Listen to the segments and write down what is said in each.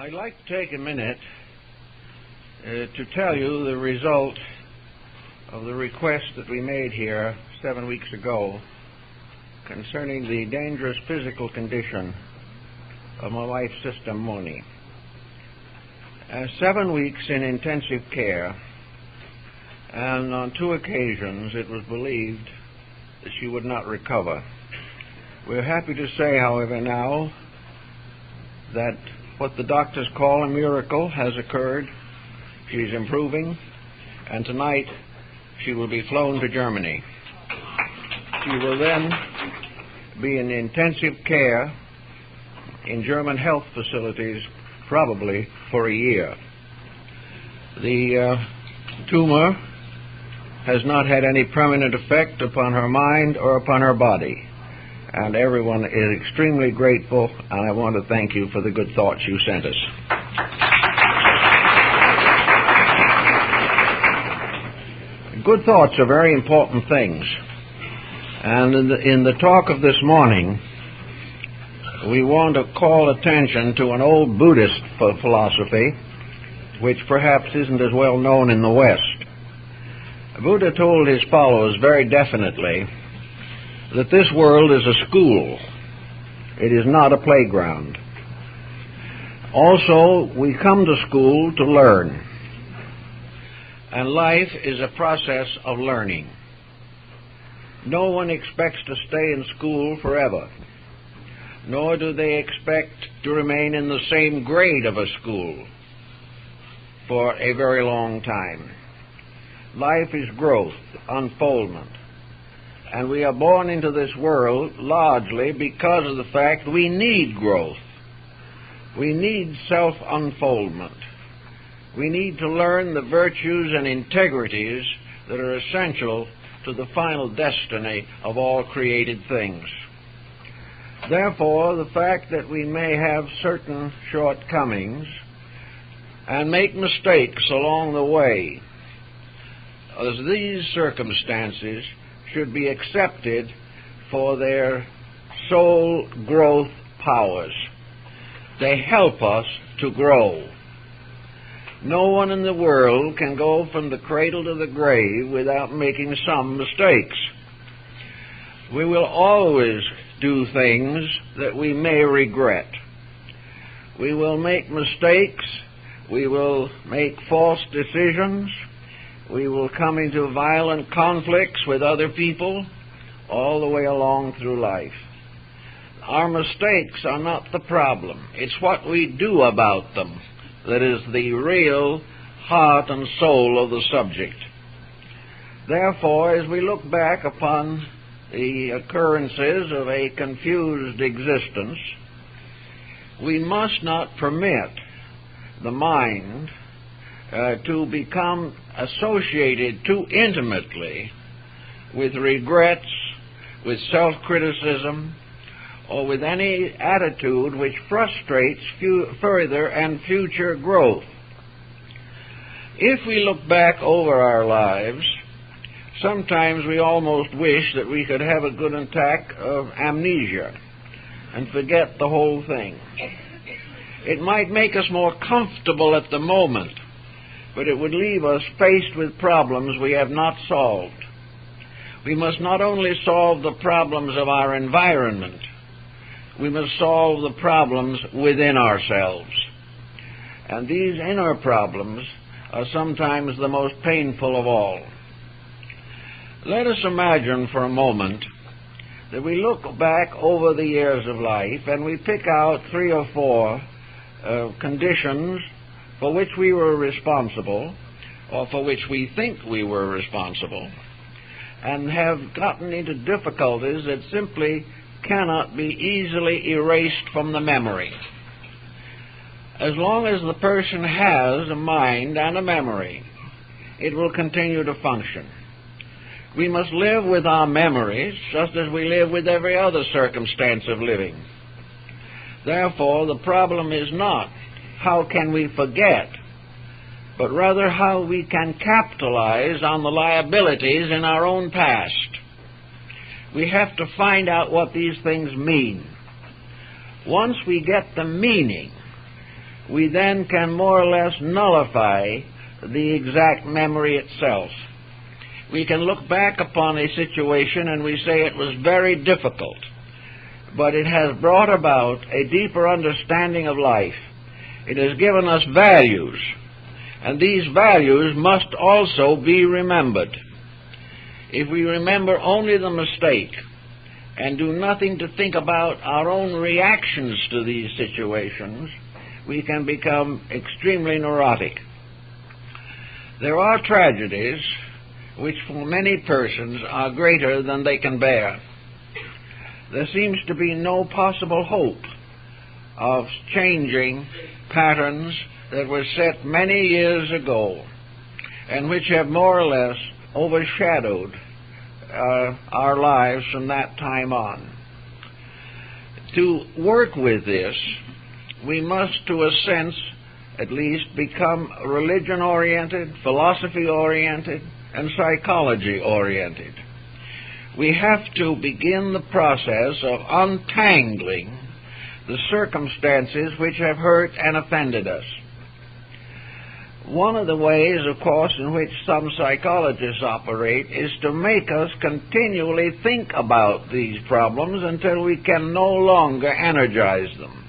I'd like to take a minute to tell you the result of the request that we made here 7 weeks ago concerning the dangerous physical condition of my wife's sister, Moni. 7 weeks in intensive care, and on 2 occasions it was believed that she would not recover. We're happy to say, however, now that what the doctors call a miracle has occurred. She's improving, and tonight she will be flown to Germany. She will then be in intensive care in German health facilities, probably for a year. The tumor has not had any permanent effect upon her mind or upon her body, and everyone is extremely grateful, and I want to thank you for the good thoughts you sent us. Good thoughts are very important things, and in the talk of this morning, we want to call attention to an old Buddhist philosophy, which perhaps isn't as well known in the West. Buddha told his followers very definitely that this world is a school. It is not a playground. Also, we come to school to learn. And life is a process of learning. No one expects to stay in school forever, nor do they expect to remain in the same grade of a school for a very long time. Life is growth, unfoldment. And we are born into this world largely because of the fact we need growth. We need self-unfoldment. We need to learn the virtues and integrities that are essential to the final destiny of all created things. Therefore, the fact that we may have certain shortcomings and make mistakes along the way, as these circumstances should be accepted for their soul growth powers. They help us to grow. No one in the world can go from the cradle to the grave without making some mistakes. We will always do things that we may regret. We will make mistakes. We will make false decisions. We will come into violent conflicts with other people all the way along through life. Our mistakes are not the problem. It's what we do about them that is the real heart and soul of the subject. Therefore, as we look back upon the occurrences of a confused existence, we must not permit the mind to become associated too intimately with regrets, with self-criticism, or with any attitude which frustrates further and future growth. If we look back over our lives, sometimes we almost wish that we could have a good attack of amnesia and forget the whole thing. It might make us more comfortable at the moment, but it would leave us faced with problems we have not solved. We must not only solve the problems of our environment, we must solve the problems within ourselves. And these inner problems are sometimes the most painful of all. Let us imagine for a moment that we look back over the years of life and we pick out 3 or 4 conditions for which we were responsible, or for which we think we were responsible, and have gotten into difficulties that simply cannot be easily erased from the memory. As long as the person has a mind and a memory, it will continue to function. We must live with our memories just as we live with every other circumstance of living. Therefore, the problem is not how can we forget, but rather how we can capitalize on the liabilities in our own past. We have to find out what these things mean. Once we get the meaning, we then can more or less nullify the exact memory itself. We can look back upon a situation and we say it was very difficult, but it has brought about a deeper understanding of life. It has given us values, and these values must also be remembered. If we remember only the mistake and do nothing to think about our own reactions to these situations, we can become extremely neurotic. There are tragedies which for many persons are greater than they can bear. There seems to be no possible hope of changing patterns that were set many years ago and which have more or less overshadowed our lives from that time on. To work with this, we must, to a sense at least, become religion-oriented, philosophy-oriented, and psychology-oriented. We have to begin the process of untangling the circumstances which have hurt and offended us. One of the ways, of course, in which some psychologists operate is to make us continually think about these problems until we can no longer energize them.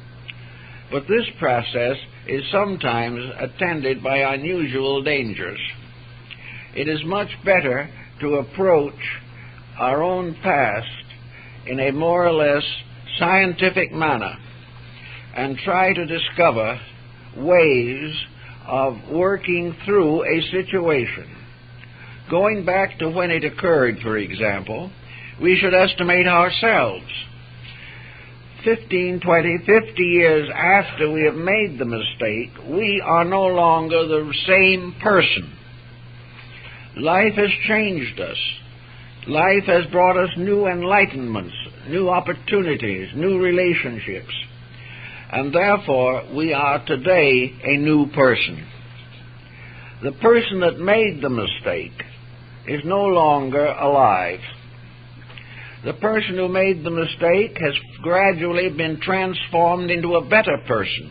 But this process is sometimes attended by unusual dangers. It is much better to approach our own past in a more or less scientific manner and try to discover ways of working through a situation. Going back to when it occurred, for example, we should estimate ourselves. 15, 20, 50 years after we have made the mistake, we are no longer the same person. Life has changed us. Life has brought us new enlightenments, new opportunities, new relationships. And therefore, we are today a new person. The person that made the mistake is no longer alive. The person who made the mistake has gradually been transformed into a better person.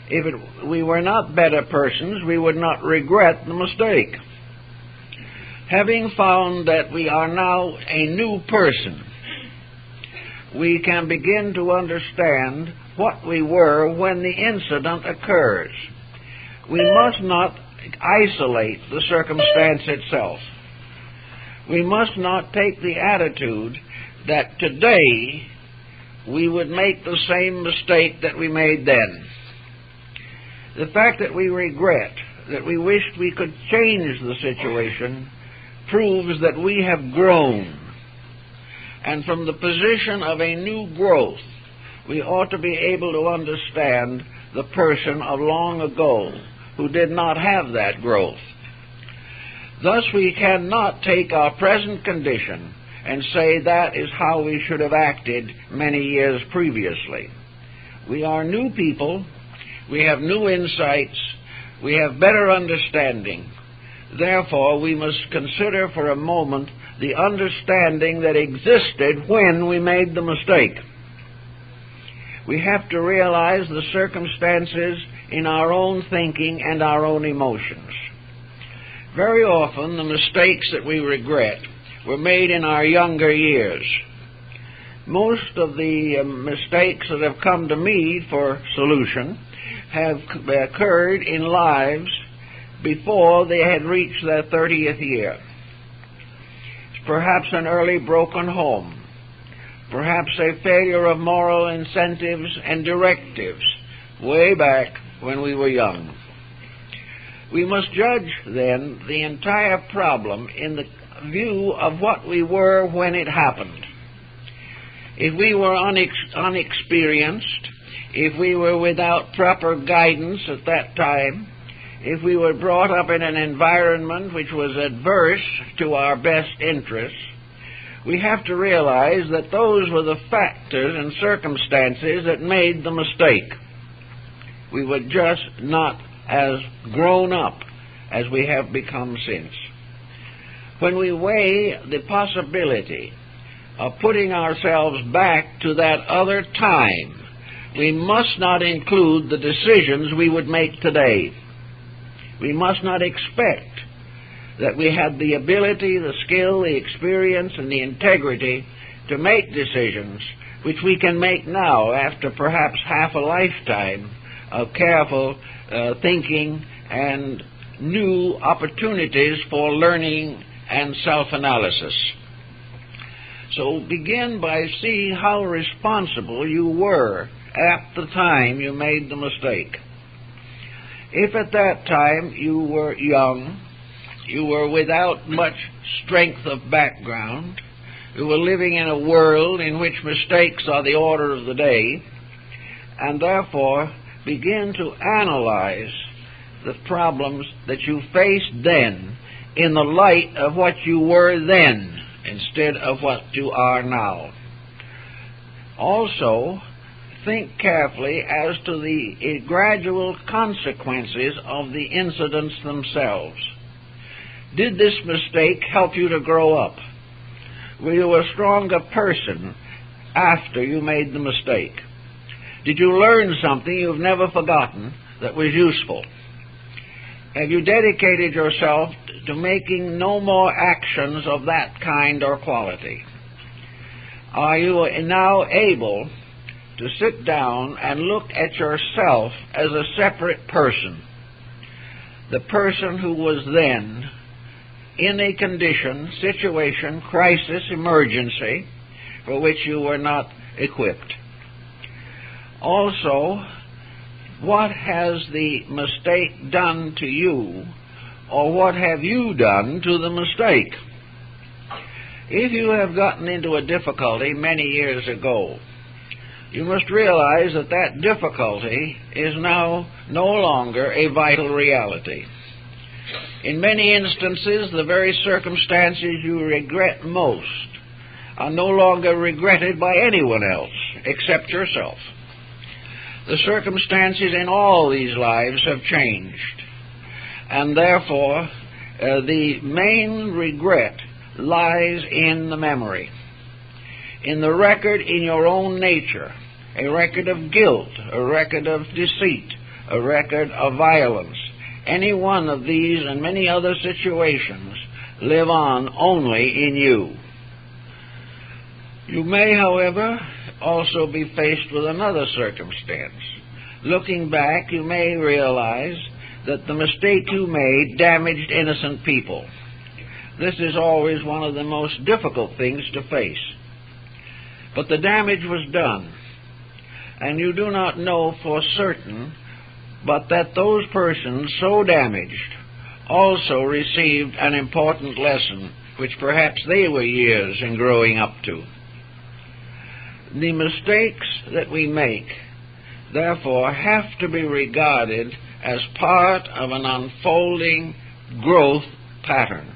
If we were not better persons, we would not regret the mistake. Having found that we are now a new person, we can begin to understand what we were when the incident occurs. We must not isolate the circumstance itself. We must not take the attitude that today we would make the same mistake that we made then. The fact that we regret, that we wished we could change the situation, proves that we have grown. And from the position of a new growth, we ought to be able to understand the person of long ago who did not have that growth. Thus, we cannot take our present condition and say that is how we should have acted many years previously. We are new people. We have new insights. We have better understanding. Therefore, we must consider for a moment the understanding that existed when we made the mistake. We have to realize the circumstances in our own thinking and our own emotions. Very often, the mistakes that we regret were made in our younger years. Most of the mistakes that have come to me for solution have occurred in lives before they had reached their 30th year. Perhaps an early broken home, perhaps a failure of moral incentives and directives way back when we were young. We must judge, then, the entire problem in the view of what we were when it happened. If we were unexperienced, if we were without proper guidance at that time, if we were brought up in an environment which was adverse to our best interests, we have to realize that those were the factors and circumstances that made the mistake. We were just not as grown up as we have become since. When we weigh the possibility of putting ourselves back to that other time we must not include the decisions we would make today. We must not expect that we have the ability, the skill, the experience, and the integrity to make decisions which we can make now after perhaps half a lifetime of careful thinking and new opportunities for learning and self-analysis. So begin by seeing how responsible you were at the time you made the mistake. If at that time you were young, you were without much strength of background, you were living in a world in which mistakes are the order of the day, and therefore begin to analyze the problems that you faced then in the light of what you were then instead of what you are now. Also, think carefully as to the gradual consequences of the incidents themselves. Did this mistake help you to grow up? Were you a stronger person after you made the mistake? Did you learn something you've never forgotten that was useful? Have you dedicated yourself to making no more actions of that kind or quality? Are you now able to sit down and look at yourself as a separate person, the person who was then in a condition, situation, crisis, emergency for which you were not equipped? Also, what has the mistake done to you, or what have you done to the mistake? If you have gotten into a difficulty many years ago, you must realize that that difficulty is now no longer a vital reality. In many instances, the very circumstances you regret most are no longer regretted by anyone else except yourself. The circumstances in all these lives have changed, and therefore the main regret lies in the memory, in the record in your own nature, a record of guilt, a record of deceit, a record of violence. Any one of these and many other situations live on only in you. You may, however, also be faced with another circumstance. Looking back, you may realize that the mistake you made damaged innocent people. This is always one of the most difficult things to face. But the damage was done, and you do not know for certain but that those persons so damaged also received an important lesson which perhaps they were years in growing up to. The mistakes that we make, therefore, have to be regarded as part of an unfolding growth pattern.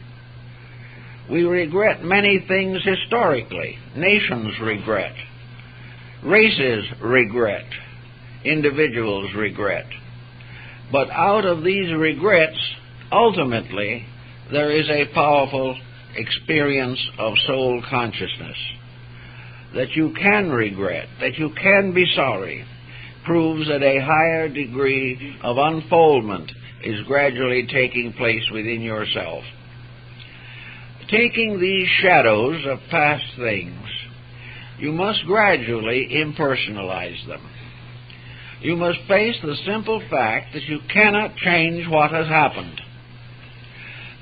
We regret many things historically. Nations regret. Races regret. Individuals regret. But out of these regrets, ultimately, there is a powerful experience of soul consciousness. That you can regret, that you can be sorry, proves that a higher degree of unfoldment is gradually taking place within yourself. Taking these shadows of past things, you must gradually impersonalize them. You must face the simple fact that you cannot change what has happened.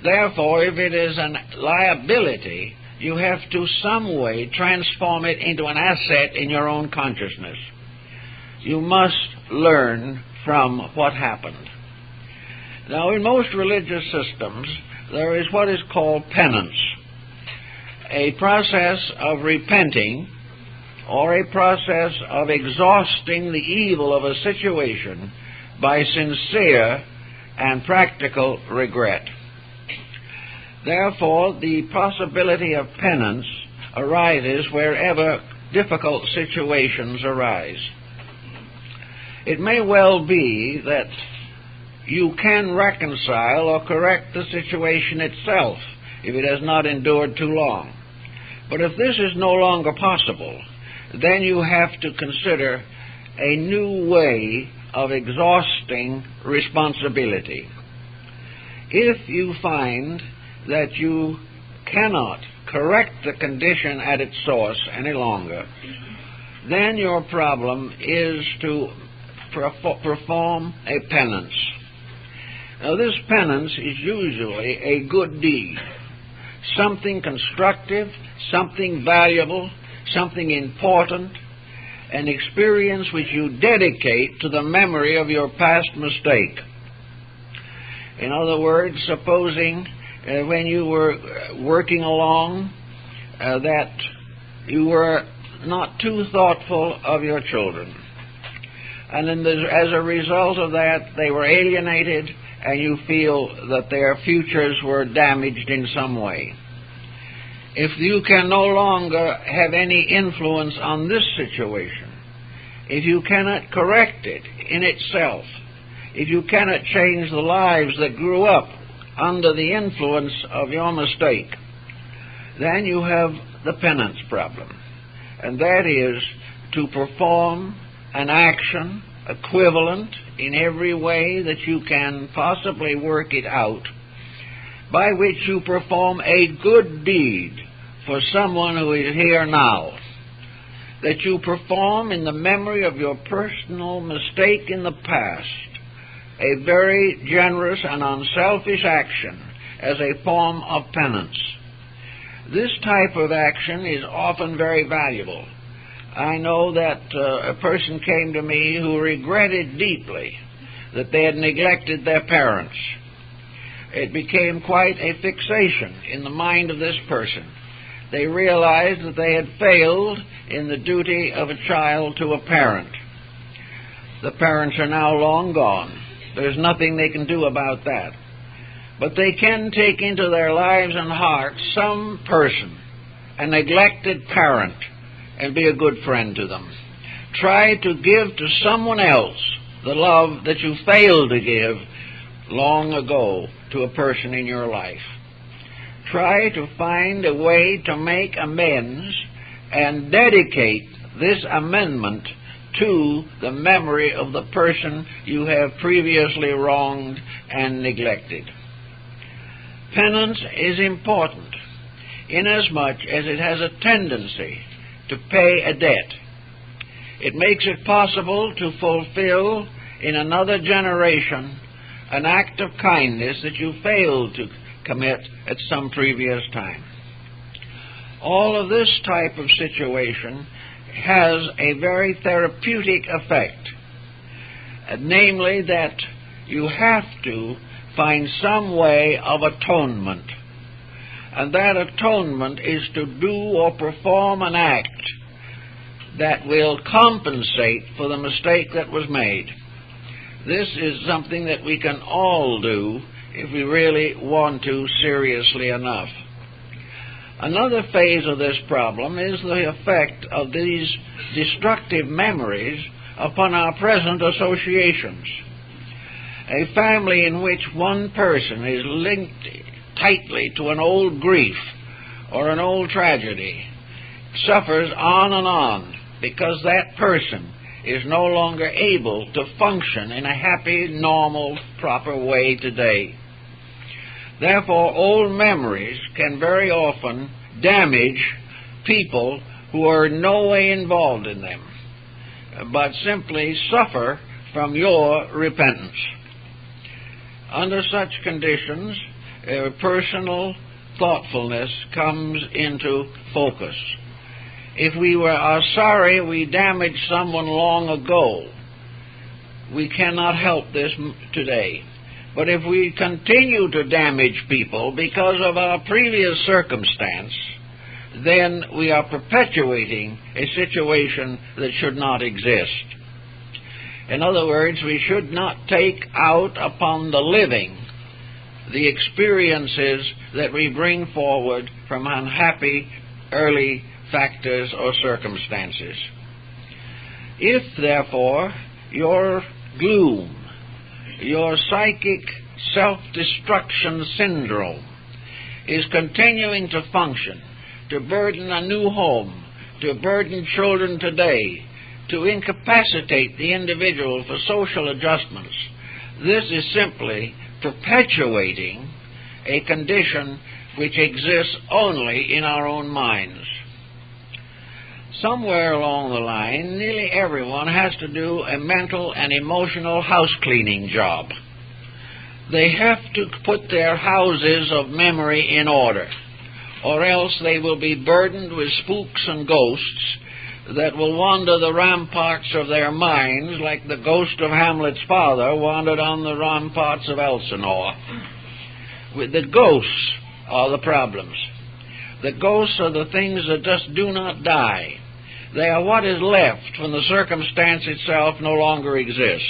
Therefore, if it is a liability, you have to some way transform it into an asset in your own consciousness. You must learn from what happened. Now, in most religious systems, there is what is called penance, a process of repenting or a process of exhausting the evil of a situation by sincere and practical regret. Therefore, the possibility of penance arises wherever difficult situations arise. It may well be that you can reconcile or correct the situation itself if it has not endured too long. But if this is no longer possible, then you have to consider a new way of exhausting responsibility. If you find that you cannot correct the condition at its source any longer, then your problem is to perform a penance. Now, this penance is usually a good deed, something constructive, something valuable, something important, an experience which you dedicate to the memory of your past mistake. In other words, supposing when you were working along that you were not too thoughtful of your children, and as a result of that they were alienated and you feel that their futures were damaged in some way. If you can no longer have any influence on this situation, if you cannot correct it in itself, if you cannot change the lives that grew up under the influence of your mistake, then you have the penance problem. And that is to perform an action equivalent in every way that you can possibly work it out, by which you perform a good deed for someone who is here now, that you perform in the memory of your personal mistake in the past a very generous and unselfish action as a form of penance. This type of action is often very valuable. I know that a person came to me who regretted deeply that they had neglected their parents. It became quite a fixation in the mind of this person. They realized that they had failed in the duty of a child to a parent. The parents are now long gone. There's nothing they can do about that. But they can take into their lives and hearts some person, a neglected parent, and be a good friend to them. Try to give to someone else the love that you failed to give long ago to a person in your life. Try to find a way to make amends and dedicate this amendment to the memory of the person you have previously wronged and neglected. Penance is important inasmuch as it has a tendency to pay a debt. It makes it possible to fulfill in another generation an act of kindness that you failed to commit at some previous time. All of this type of situation has a very therapeutic effect, namely that you have to find some way of atonement. And that atonement is to do or perform an act that will compensate for the mistake that was made. This is something that we can all do if we really want to seriously enough. Another phase of this problem is the effect of these destructive memories upon our present associations. A family in which one person is linked tightly to an old grief or an old tragedy suffers on and on because that person is no longer able to function in a happy, normal, proper way today. Therefore, old memories can very often damage people who are in no way involved in them, but simply suffer from your repentance. Under such conditions, personal thoughtfulness comes into focus. If we are sorry we damaged someone long ago, we cannot help this today. But if we continue to damage people because of our previous circumstance, then we are perpetuating a situation that should not exist. In other words, we should not take out upon the living the experiences that we bring forward from unhappy early factors or circumstances. If, therefore, your gloom, your psychic self-destruction syndrome is continuing to function, to burden a new home, to burden children today, to incapacitate the individual for social adjustments. This is simply perpetuating a condition which exists only in our own minds. Somewhere along the line, nearly everyone has to do a mental and emotional house cleaning job. They have to put their houses of memory in order, or else they will be burdened with spooks and ghosts that will wander the ramparts of their minds like the ghost of Hamlet's father wandered on the ramparts of Elsinore. With the ghosts are the problems. The ghosts are the things that just do not die. They are what is left when the circumstance itself no longer exists.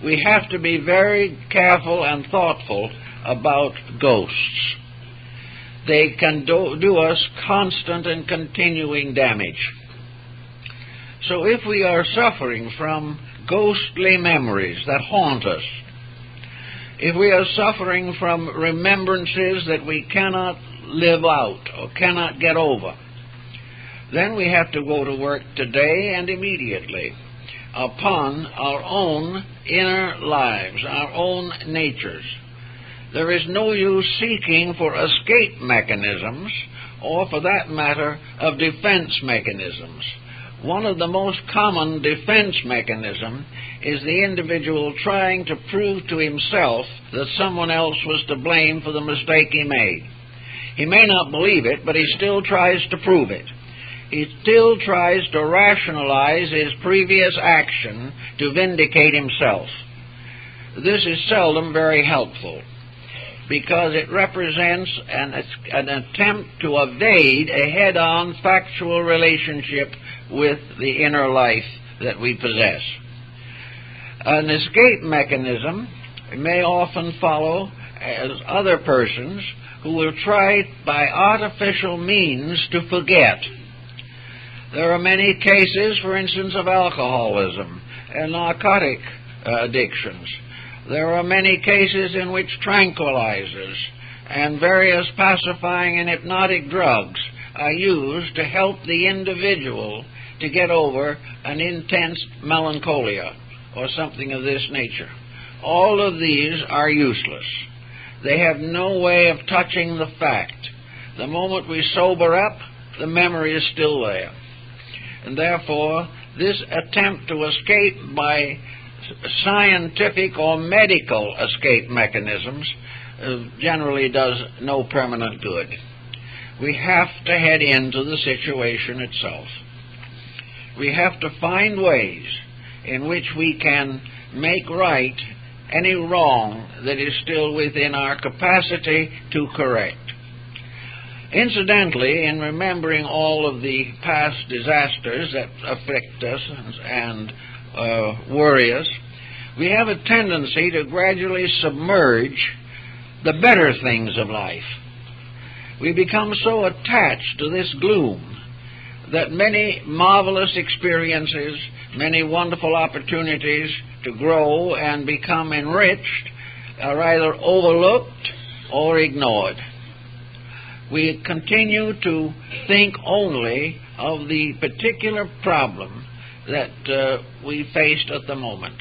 We have to be very careful and thoughtful about ghosts. They can do us constant and continuing damage. So if we are suffering from ghostly memories that haunt us, if we are suffering from remembrances that we cannot live out or cannot get over, then we have to go to work today and immediately upon our own inner lives, our own natures. There is no use seeking for escape mechanisms, or for that matter, of defense mechanisms. One of the most common defense mechanisms is the individual trying to prove to himself that someone else was to blame for the mistake he made. He may not believe it, but he still tries to prove it. He still tries to rationalize his previous action to vindicate himself. This is seldom very helpful, because it represents an attempt to evade a head-on factual relationship with the inner life that we possess. An escape mechanism may often follow as other persons who will try by artificial means to forget. There are many cases, for instance, of alcoholism and narcotic addictions. There are many cases in which tranquilizers and various pacifying and hypnotic drugs are used to help the individual to get over an intense melancholia or something of this nature. All of these are useless. They have no way of touching the fact. The moment we sober up, the memory is still there. And therefore, this attempt to escape by scientific or medical escape mechanisms generally does no permanent good. We have to head into the situation itself. We have to find ways in which we can make right any wrong that is still within our capacity to correct. Incidentally, in remembering all of the past disasters that afflict us and worry us, we have a tendency to gradually submerge the better things of life. We become so attached to this gloom that many marvelous experiences, many wonderful opportunities to grow and become enriched are either overlooked or ignored. We continue to think only of the particular problem that we faced at the moment.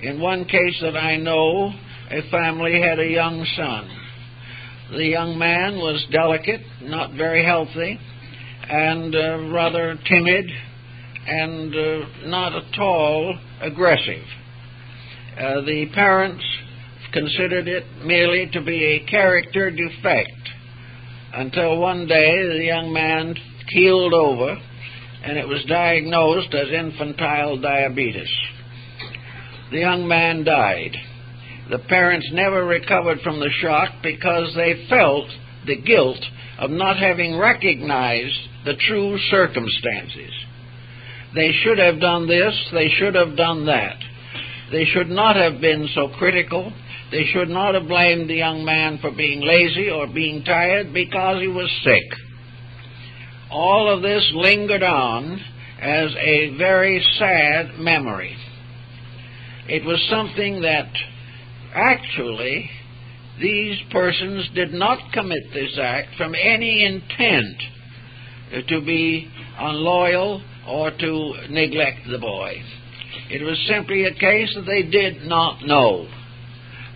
In one case that I know, a family had a young son. The young man was delicate, not very healthy, and rather timid, and not at all aggressive. The parents considered it merely to be a character defect, until one day the young man keeled over, and it was diagnosed as infantile diabetes. The young man died. The parents never recovered from the shock because they felt the guilt of not having recognized the true circumstances. They should have done this, they should have done that. They should not have been so critical. They should not have blamed the young man for being lazy or being tired because he was sick. All of this lingered on as a very sad memory. It was something that actually these persons did not commit this act from any intent to be unloyal, or to neglect the boy. It was simply a case that they did not know,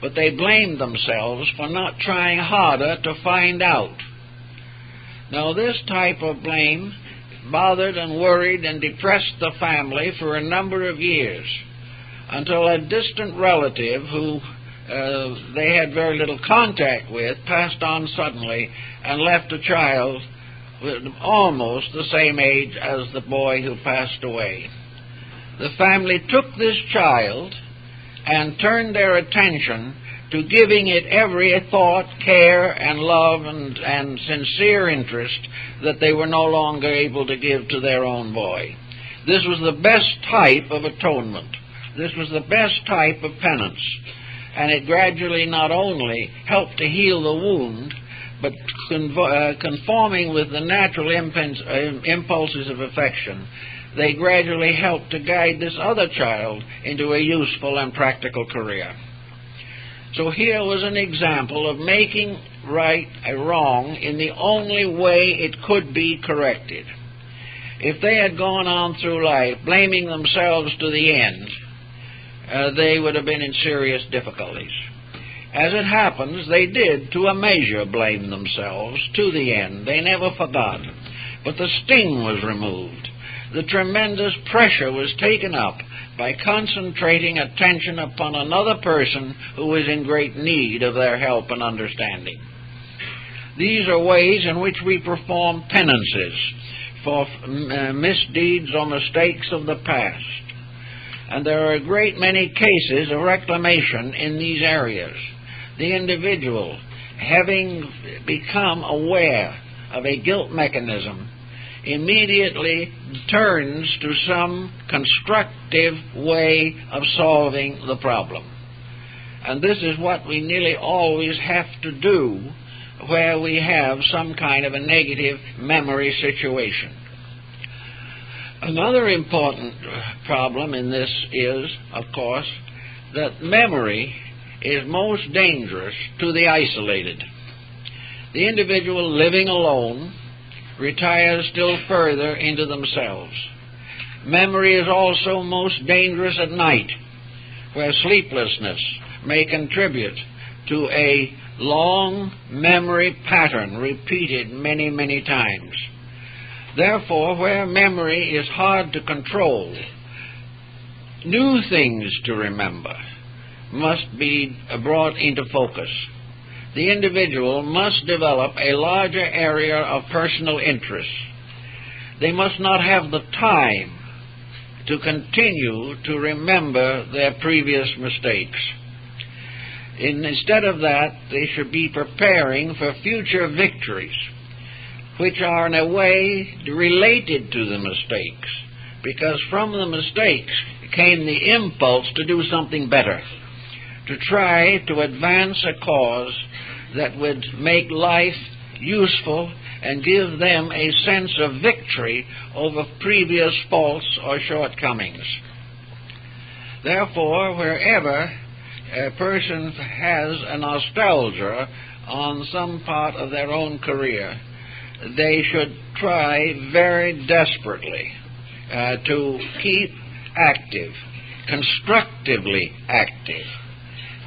but they blamed themselves for not trying harder to find out. Now, this type of blame bothered and worried and depressed the family for a number of years, until a distant relative who they had very little contact with passed on suddenly and left a child with almost the same age as the boy who passed away. The family took this child and turned their attention to giving it every thought, care, and love and sincere interest that they were no longer able to give to their own boy. This was the best type of atonement. This was the best type of penance. And it gradually not only helped to heal the wound, but conforming with the natural impulses of affection, they gradually helped to guide this other child into a useful and practical career. So here was an example of making right a wrong in the only way it could be corrected. If they had gone on through life blaming themselves to the end, they would have been in serious difficulties. As it happens, they did, to a measure, blame themselves to the end. They never forgot. But the sting was removed. The tremendous pressure was taken up by concentrating attention upon another person who was in great need of their help and understanding. These are ways in which we perform penances for misdeeds or mistakes of the past. And there are a great many cases of reclamation in these areas. The individual, having become aware of a guilt mechanism, immediately turns to some constructive way of solving the problem. And this is what we nearly always have to do where we have some kind of a negative memory situation. Another important problem in this is, of course, that memory is most dangerous to the isolated. The individual living alone retires still further into themselves. Memory is also most dangerous at night, where sleeplessness may contribute to a long memory pattern repeated many, many times. Therefore, where memory is hard to control, new things to remember must be brought into focus. The individual must develop a larger area of personal interest. They must not have the time to continue to remember their previous mistakes. Instead of that, they should be preparing for future victories, which are in a way related to the mistakes, because from the mistakes came the impulse to do something better, to try to advance a cause that would make life useful and give them a sense of victory over previous faults or shortcomings. Therefore, wherever a person has a nostalgia on some part of their own career, they should try very desperately to keep active, constructively active,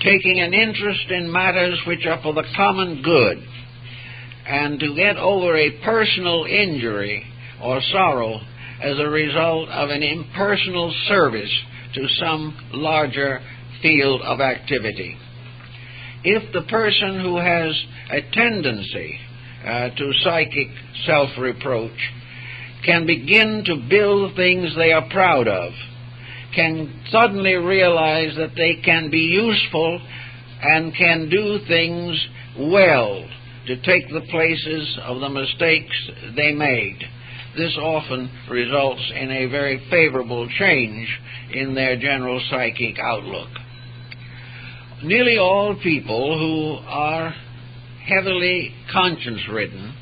taking an interest in matters which are for the common good, and to get over a personal injury or sorrow as a result of an impersonal service to some larger field of activity. If the person who has a tendency to psychic self-reproach can begin to build things they are proud of, can suddenly realize that they can be useful and can do things well to take the places of the mistakes they made, this often results in a very favorable change in their general psychic outlook. Nearly all people who are heavily conscience-ridden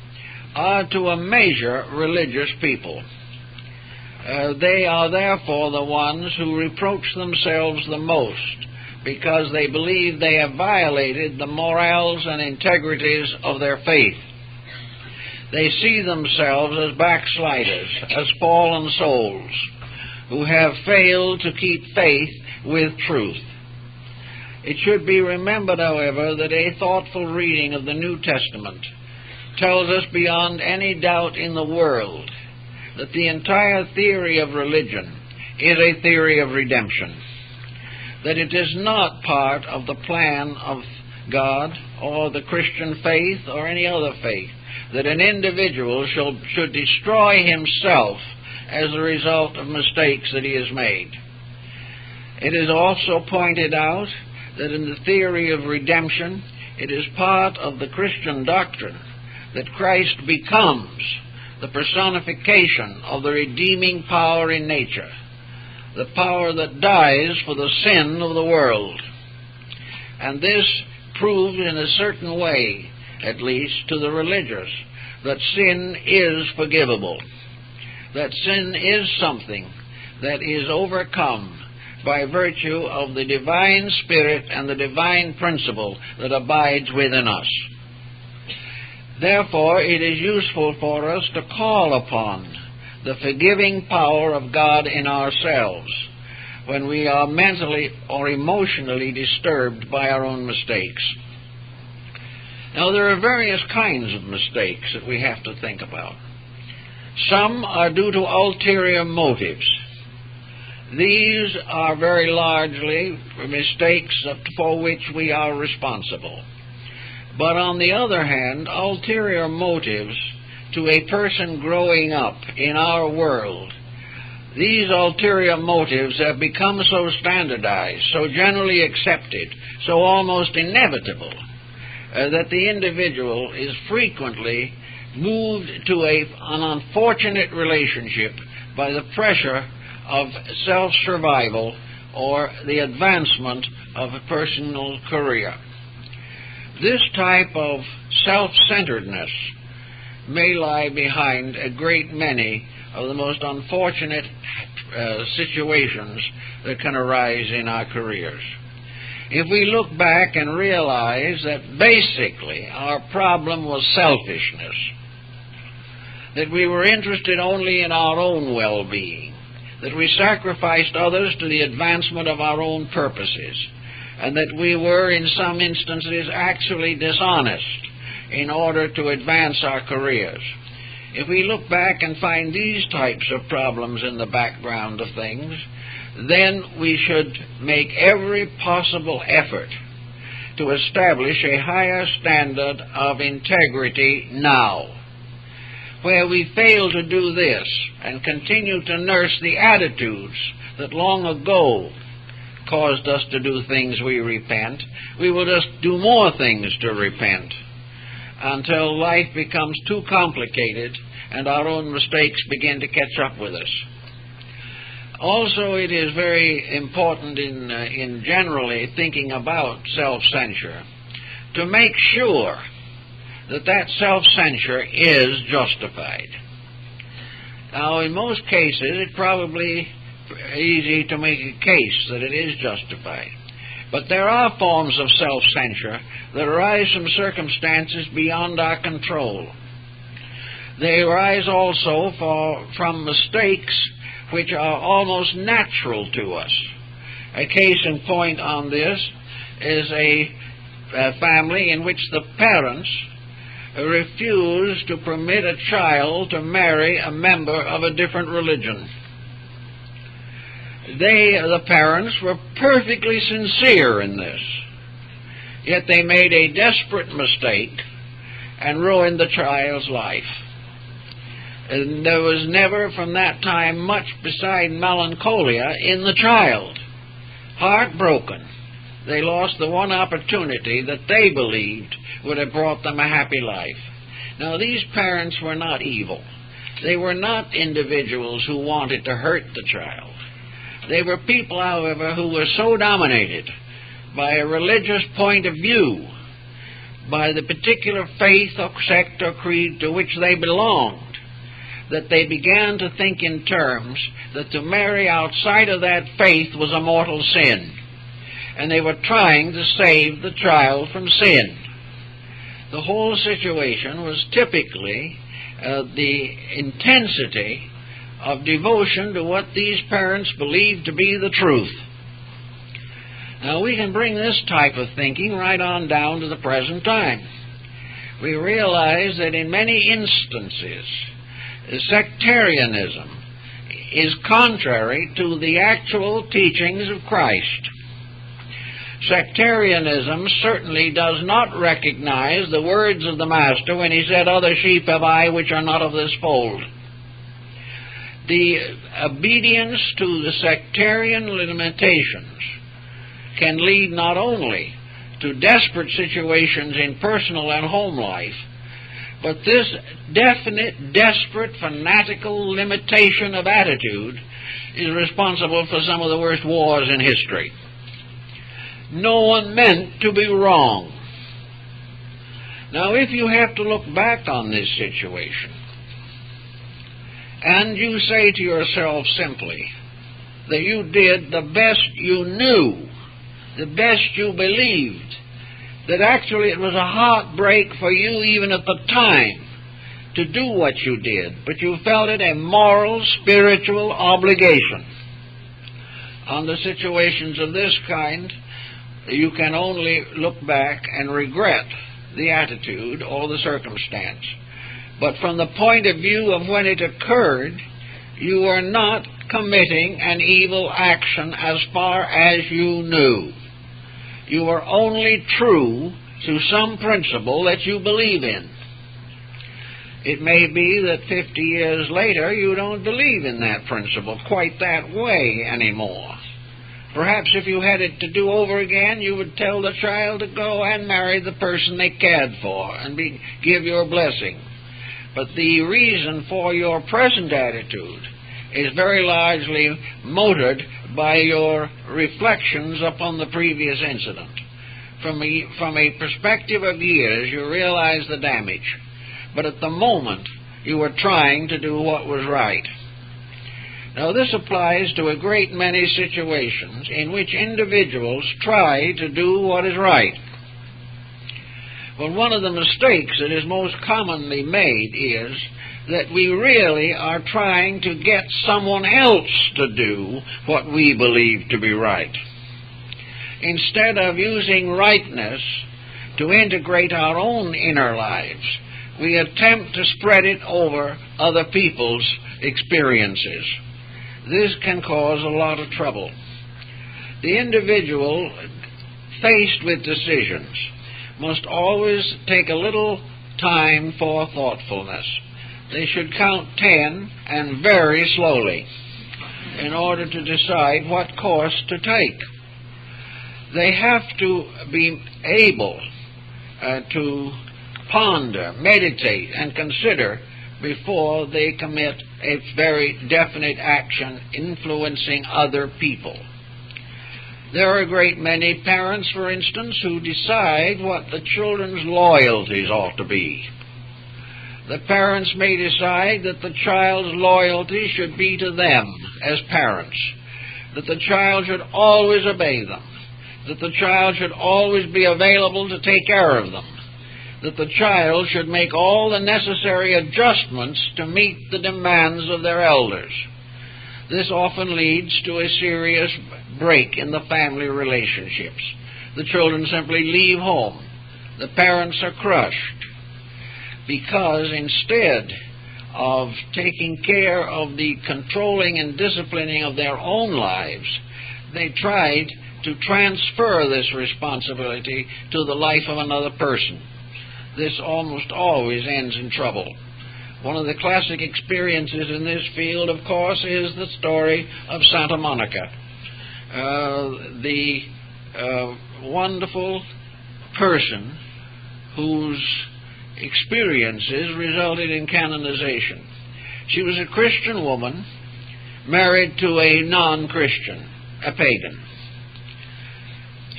are to a measure religious people. They are therefore the ones who reproach themselves the most because they believe they have violated the morals and integrities of their faith. They see themselves as backsliders, as fallen souls, who have failed to keep faith with truth. It should be remembered, however, that a thoughtful reading of the New Testament tells us beyond any doubt in the world that the entire theory of religion is a theory of redemption, that it is not part of the plan of God or the Christian faith or any other faith, that an individual should destroy himself as a result of mistakes that he has made. It is also pointed out that in the theory of redemption, it is part of the Christian doctrine that Christ becomes the personification of the redeeming power in nature, the power that dies for the sin of the world. And this proves in a certain way, at least to the religious, that sin is forgivable, that sin is something that is overcome by virtue of the divine spirit and the divine principle that abides within us. Therefore, it is useful for us to call upon the forgiving power of God in ourselves when we are mentally or emotionally disturbed by our own mistakes. Now, there are various kinds of mistakes that we have to think about. Some are due to ulterior motives. These are very largely mistakes for which we are responsible. But on the other hand, ulterior motives to a person growing up in our world, these ulterior motives have become so standardized, so generally accepted, so almost inevitable, that the individual is frequently moved to an unfortunate relationship by the pressure of self-survival or the advancement of a personal career. This type of self-centeredness may lie behind a great many of the most unfortunate situations that can arise in our careers. If we look back and realize that basically our problem was selfishness, that we were interested only in our own well-being, that we sacrificed others to the advancement of our own purposes, and that we were in some instances actually dishonest in order to advance our careers. If we look back and find these types of problems in the background of things, then we should make every possible effort to establish a higher standard of integrity now. Where we fail to do this and continue to nurse the attitudes that long ago caused us to do things we repent, we will just do more things to repent until life becomes too complicated and our own mistakes begin to catch up with us. Also, it is very important in generally thinking about self-censure to make sure that self-censure is justified. Now, in most cases, it's probably easy to make a case that it is justified. But there are forms of self-censure that arise from circumstances beyond our control. They arise also from mistakes which are almost natural to us. A case in point on this is a family in which the parents refused to permit a child to marry a member of a different religion. The parents, were perfectly sincere in this, yet they made a desperate mistake and ruined the child's life. And there was never from that time much beside melancholia in the child. Heartbroken, they lost the one opportunity that they believed would have brought them a happy life. Now, these parents were not evil. They were not individuals who wanted to hurt the child. They were people, however, who were so dominated by a religious point of view, by the particular faith or sect or creed to which they belonged, that they began to think in terms that to marry outside of that faith was a mortal sin, and they were trying to save the child from sin. The whole situation was typically the intensity of devotion to what these parents believed to be the truth. Now, we can bring this type of thinking right on down to the present time. We realize that in many instances, sectarianism is contrary to the actual teachings of Christ. Sectarianism certainly does not recognize the words of the Master when he said, "Other sheep have I which are not of this fold." The obedience to the sectarian limitations can lead not only to desperate situations in personal and home life, but this definite, desperate, fanatical limitation of attitude is responsible for some of the worst wars in history. No one meant to be wrong. Now, if you have to look back on this situation, and you say to yourself simply that you did the best you knew, the best you believed, that actually it was a heartbreak for you even at the time to do what you did, but you felt it a moral, spiritual obligation. Under situations of this kind, you can only look back and regret the attitude or the circumstance. But from the point of view of when it occurred, you were not committing an evil action as far as you knew. You were only true to some principle that you believe in. It may be that 50 years later you don't believe in that principle quite that way anymore. Perhaps if you had it to do over again, you would tell the child to go and marry the person they cared for and give your blessing. But the reason for your present attitude is very largely motored by your reflections upon the previous incident. From a perspective of years, you realize the damage, but at the moment, you were trying to do what was right. Now, this applies to a great many situations in which individuals try to do what is right. But one of the mistakes that is most commonly made is that we really are trying to get someone else to do what we believe to be right. Instead of using rightness to integrate our own inner lives, we attempt to spread it over other people's experiences. This can cause a lot of trouble. The individual faced with decisions must always take a little time for thoughtfulness. They should count 10 and very slowly in order to decide what course to take. They have to be able to ponder, meditate, and consider before they commit a very definite action influencing other people. There are a great many parents, for instance, who decide what the children's loyalties ought to be. The parents may decide that the child's loyalty should be to them as parents, that the child should always obey them, that the child should always be available to take care of them, that the child should make all the necessary adjustments to meet the demands of their elders. This often leads to a serious break in the family relationships. The children simply leave home. The parents are crushed because instead of taking care of the controlling and disciplining of their own lives, they tried to transfer this responsibility to the life of another person. This almost always ends in trouble. One of the classic experiences in this field, of course, is the story of Santa Monica. The wonderful person whose experiences resulted in canonization. She was a Christian woman married to a non-Christian, a pagan.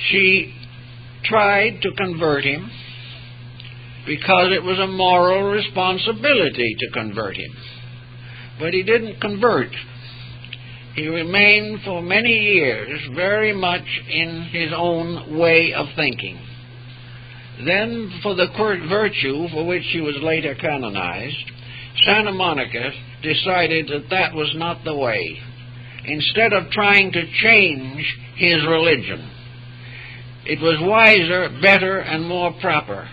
She tried to convert him because it was a moral responsibility to convert him. But he didn't convert. He remained for many years very much in his own way of thinking. Then, for the virtue for which she was later canonized, Santa Monica decided that that was not the way. Instead of trying to change his religion, it was wiser, better, and more proper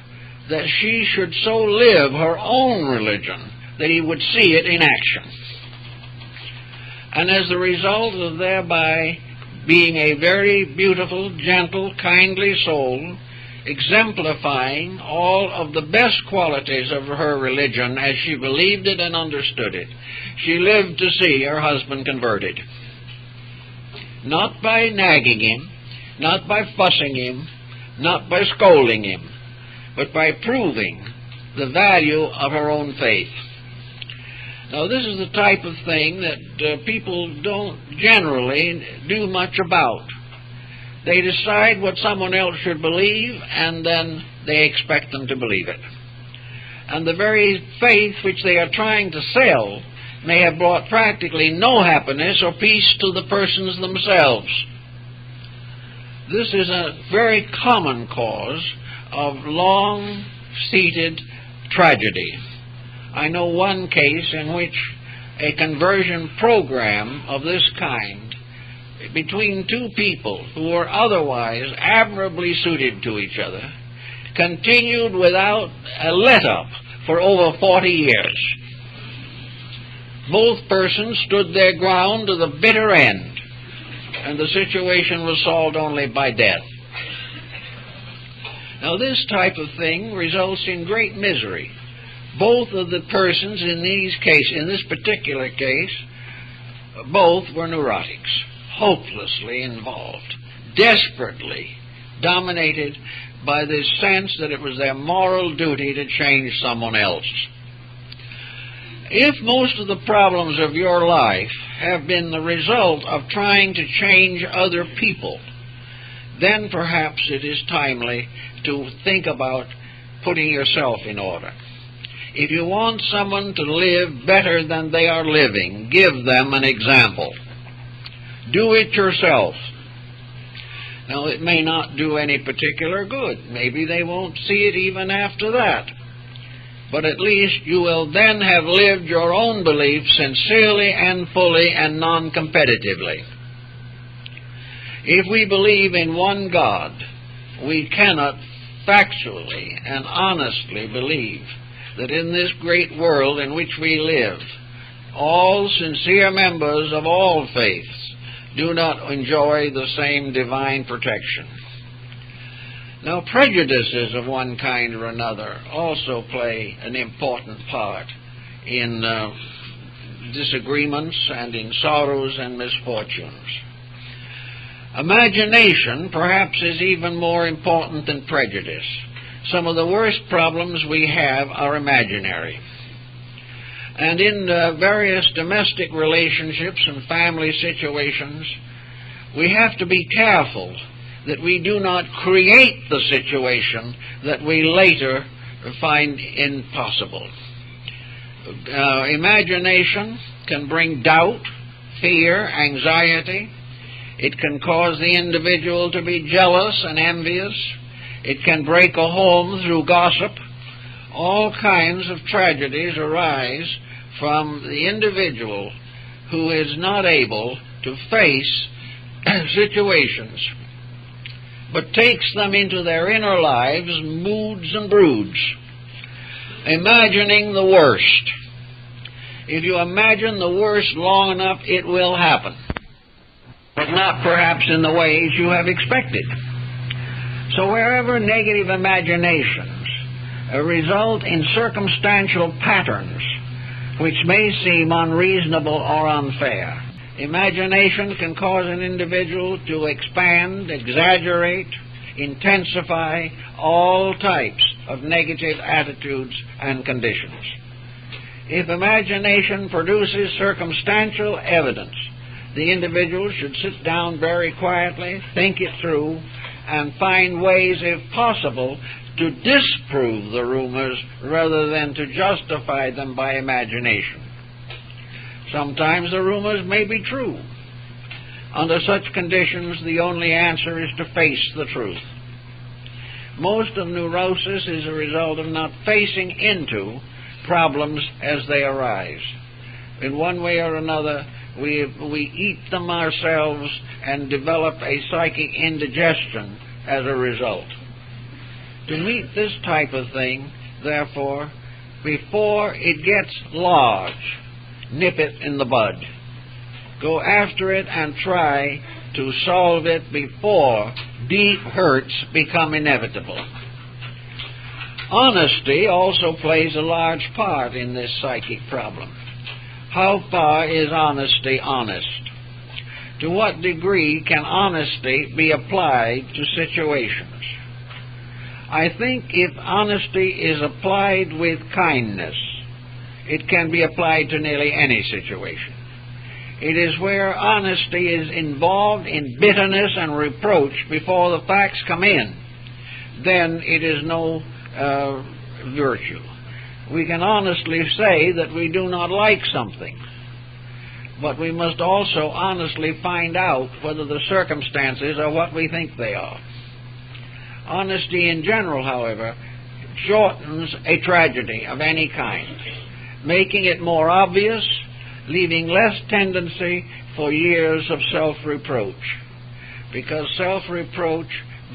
that she should so live her own religion that he would see it in action. And as the result of thereby being a very beautiful, gentle, kindly soul, exemplifying all of the best qualities of her religion as she believed it and understood it, she lived to see her husband converted. Not by nagging him, not by fussing him, not by scolding him, but by proving the value of her own faith. Now, this is the type of thing that people don't generally do much about. They decide what someone else should believe, and then they expect them to believe it. And the very faith which they are trying to sell may have brought practically no happiness or peace to the persons themselves. This is a very common cause of long-seated tragedy. I know one case in which a conversion program of this kind between two people who were otherwise admirably suited to each other continued without a let-up for over 40 years. Both persons stood their ground to the bitter end, and the situation was solved only by death. Now, this type of thing results in great misery. Both of the persons in this particular case, both were neurotics, hopelessly involved, desperately dominated by this sense that it was their moral duty to change someone else. If most of the problems of your life have been the result of trying to change other people, then perhaps it is timely to think about putting yourself in order. If you want someone to live better than they are living, give them an example. Do it yourself. Now, it may not do any particular good. Maybe they won't see it even after that. But at least you will then have lived your own belief sincerely and fully and non-competitively. If we believe in one God, we cannot factually and honestly believe that in this great world in which we live, all sincere members of all faiths do not enjoy the same divine protection. Now, prejudices of one kind or another also play an important part in disagreements and in sorrows and misfortunes. Imagination, perhaps, is even more important than prejudice. Some of the worst problems we have are imaginary. And in various domestic relationships and family situations, we have to be careful that we do not create the situation that we later find impossible. Imagination can bring doubt, fear, anxiety. It can cause the individual to be jealous and envious. It can break a home through gossip. All kinds of tragedies arise from the individual who is not able to face situations, but takes them into their inner lives, moods and broods, imagining the worst. If you imagine the worst long enough, it will happen, but not perhaps in the ways you have expected. So wherever negative imaginations result in circumstantial patterns which may seem unreasonable or unfair, imagination can cause an individual to expand, exaggerate, intensify all types of negative attitudes and conditions. If imagination produces circumstantial evidence, the individual should sit down very quietly, think it through, and find ways, if possible, to disprove the rumors rather than to justify them by imagination. Sometimes the rumors may be true. Under such conditions, the only answer is to face the truth. Most of neurosis is a result of not facing into problems as they arise. In one way or another, we eat them ourselves and develop a psychic indigestion as a result. To meet this type of thing, therefore, before it gets large, nip it in the bud. Go after it and try to solve it before deep hurts become inevitable. Honesty also plays a large part in this psychic problem. How far is honesty honest? To what degree can honesty be applied to situations? I think if honesty is applied with kindness, it can be applied to nearly any situation. It is where honesty is involved in bitterness and reproach before the facts come in, then it is no virtue. We can honestly say that we do not like something, but we must also honestly find out whether the circumstances are what we think they are. Honesty in general, however, shortens a tragedy of any kind, making it more obvious, leaving less tendency for years of self-reproach, because self-reproach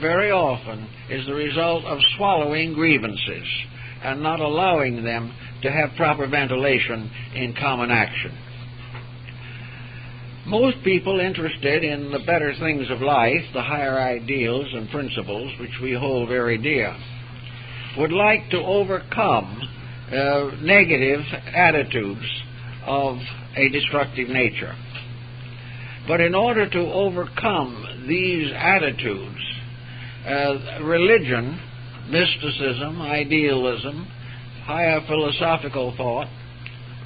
very often is the result of swallowing grievances and not allowing them to have proper ventilation in common action. Most people interested in the better things of life, the higher ideals and principles which we hold very dear, would like to overcome negative attitudes of a destructive nature. But in order to overcome these attitudes, religion, mysticism, idealism, higher philosophical thought,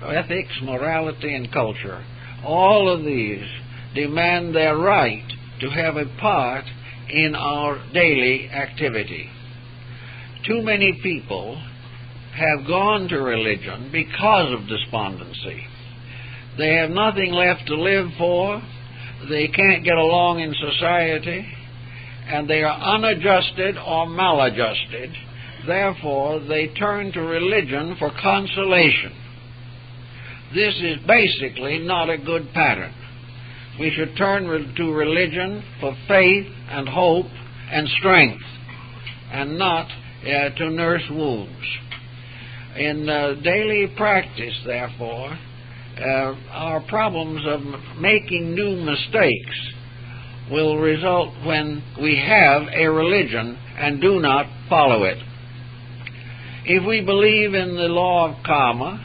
ethics, morality, and culture, all of these demand their right to have a part in our daily activity. Too many people have gone to religion because of despondency. They have nothing left to live for, they can't get along in society, and they are unadjusted or maladjusted. Therefore, they turn to religion for consolation. This is basically not a good pattern. We should turn to religion for faith and hope and strength, and not to nurse wounds. In daily practice, therefore, our problems of making new mistakes will result when we have a religion and do not follow it. If we believe in the law of karma,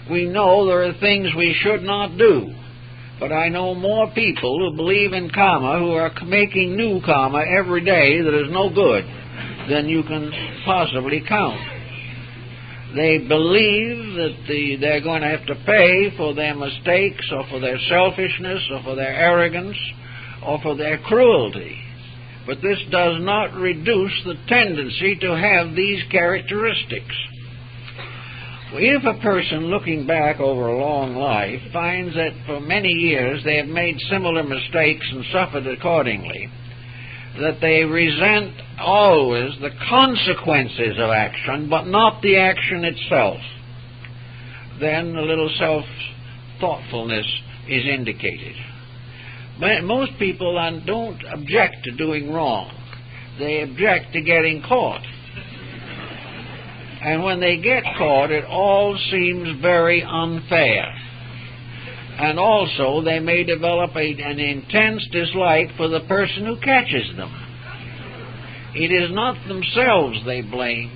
we know there are things we should not do. But I know more people who believe in karma who are making new karma every day that is no good than you can possibly count. They believe that they're going to have to pay for their mistakes or for their selfishness or for their arrogance or for their cruelty. But this does not reduce the tendency to have these characteristics. If a person looking back over a long life finds that for many years they have made similar mistakes and suffered accordingly, that they resent always the consequences of action but not the action itself, then a little self-thoughtfulness is indicated. But most people don't object to doing wrong. They object to getting caught. And when they get caught, it all seems very unfair. And also, they may develop an intense dislike for the person who catches them. It is not themselves they blame,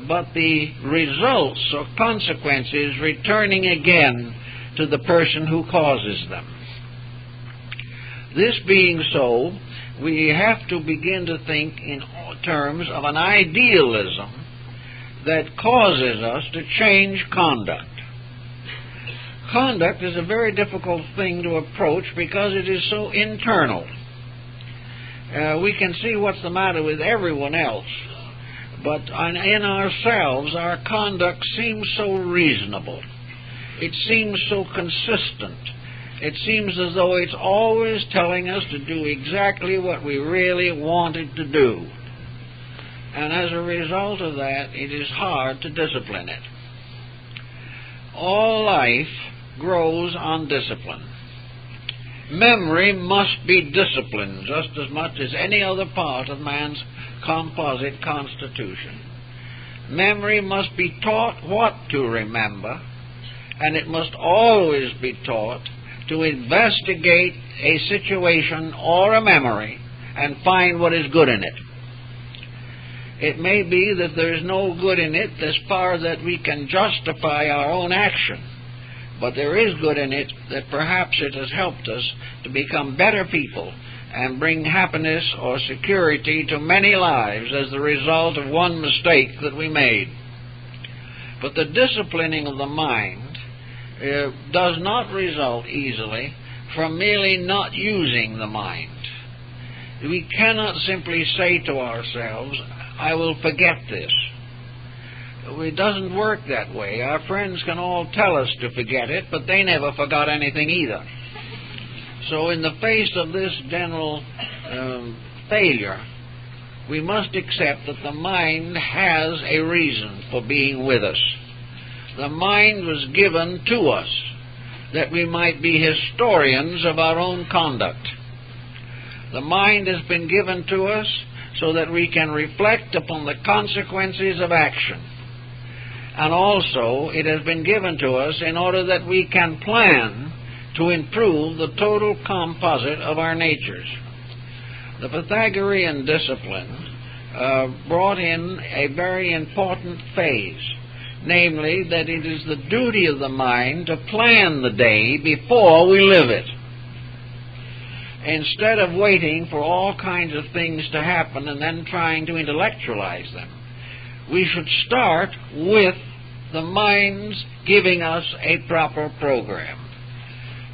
but the results or consequences returning again to the person who causes them. This being so, we have to begin to think in terms of an idealism that causes us to change conduct. Conduct is a very difficult thing to approach because it is so internal. We can see what's the matter with everyone else, but in ourselves, our conduct seems so reasonable. It seems so consistent. It seems as though it's always telling us to do exactly what we really wanted to do. and as a result of that, it is hard to discipline it. All life grows on discipline. Memory must be disciplined just as much as any other part of man's composite constitution. Memory must be taught what to remember, and it must always be taught to investigate a situation or a memory and find what is good in it. It may be that there is no good in it as far that we can justify our own action, but there is good in it that perhaps it has helped us to become better people and bring happiness or security to many lives as the result of one mistake that we made. But the disciplining of the mind does not result easily from merely not using the mind. We cannot simply say to ourselves, I will forget this. It doesn't work that way. Our friends can all tell us to forget it, but they never forgot anything either. So in the face of this general failure, we must accept that the mind has a reason for being with us. The mind was given to us that we might be historians of our own conduct. The mind has been given to us so that we can reflect upon the consequences of action. And also, it has been given to us in order that we can plan to improve the total composite of our natures. The Pythagorean discipline brought in a very important phase, namely that it is the duty of the mind to plan the day before we live it. Instead of waiting for all kinds of things to happen and then trying to intellectualize them, we should start with the mind's giving us a proper program.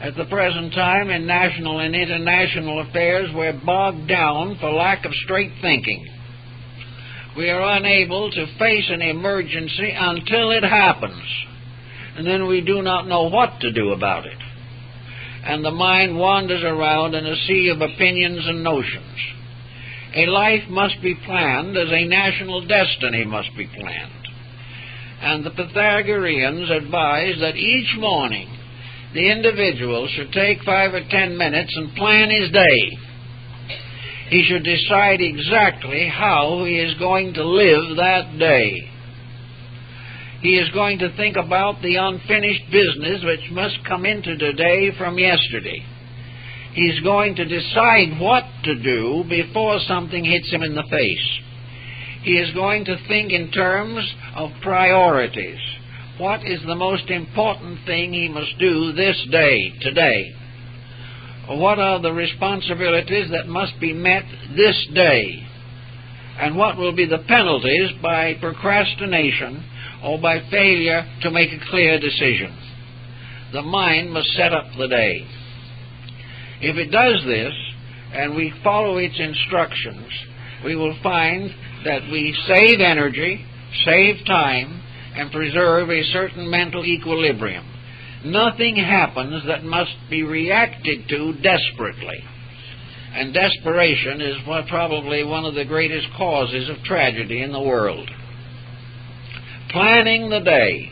At the present time, in national and international affairs, we're bogged down for lack of straight thinking. We are unable to face an emergency until it happens, and then we do not know what to do about it. And the mind wanders around in a sea of opinions and notions. A life must be planned as a national destiny must be planned. And the Pythagoreans advised that each morning the individual should take 5 or 10 minutes and plan his day. He should decide exactly how he is going to live that day. He is going to think about the unfinished business which must come into today from yesterday. He is going to decide what to do before something hits him in the face. He is going to think in terms of priorities. What is the most important thing he must do this day, today? What are the responsibilities that must be met this day? And what will be the penalties by procrastination or by failure to make a clear decision? The mind must set up the day. If it does this, and we follow its instructions, we will find that we save energy, save time, and preserve a certain mental equilibrium. Nothing happens that must be reacted to desperately. And desperation is probably one of the greatest causes of tragedy in the world. Planning the day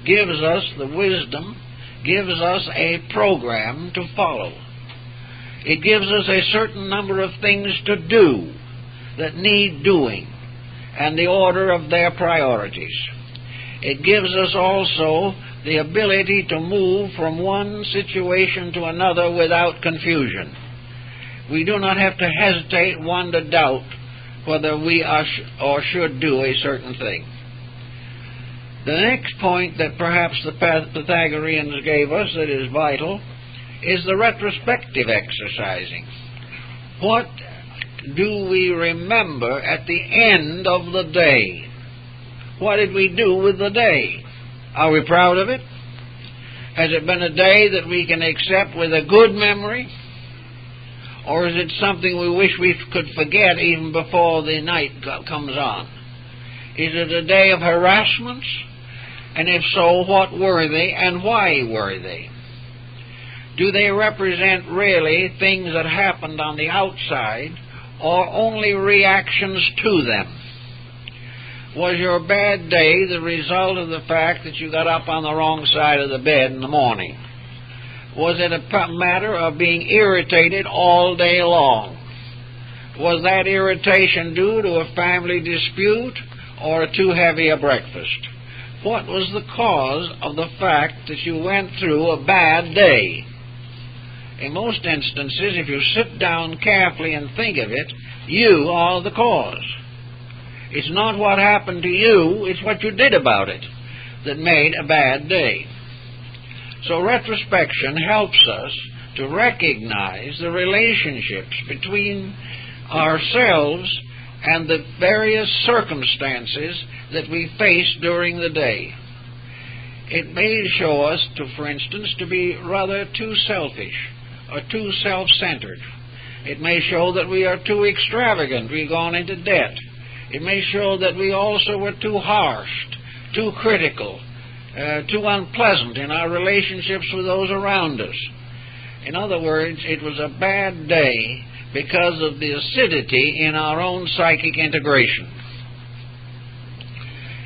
gives us the wisdom, gives us a program to follow. It gives us a certain number of things to do that need doing and the order of their priorities. It gives us also the ability to move from one situation to another without confusion. We do not have to hesitate one to doubt whether we are or should do a certain thing. The next point that perhaps the Pythagoreans gave us that is vital is the retrospective exercising. What do we remember at the end of the day? What did we do with the day? Are we proud of it? Has it been a day that we can accept with a good memory? Or is it something we wish we could forget even before the night comes on? Is it a day of harassments? And if so, what were they and why were they? Do they represent really things that happened on the outside, or only reactions to them? Was your bad day the result of the fact that you got up on the wrong side of the bed in the morning? Was it a matter of being irritated all day long? Was that irritation due to a family dispute or too heavy a breakfast? What was the cause of the fact that you went through a bad day? In most instances, if you sit down carefully and think of it, you are the cause. It's not what happened to you, it's what you did about it that made a bad day. So retrospection helps us to recognize the relationships between ourselves and the various circumstances that we face during the day. It may show us, for instance, to be rather too selfish or too self-centered. It may show that we are too extravagant, we've gone into debt. It may show that we also were too harsh, too critical, too unpleasant in our relationships with those around us. In other words, it was a bad day because of the acidity in our own psychic integration.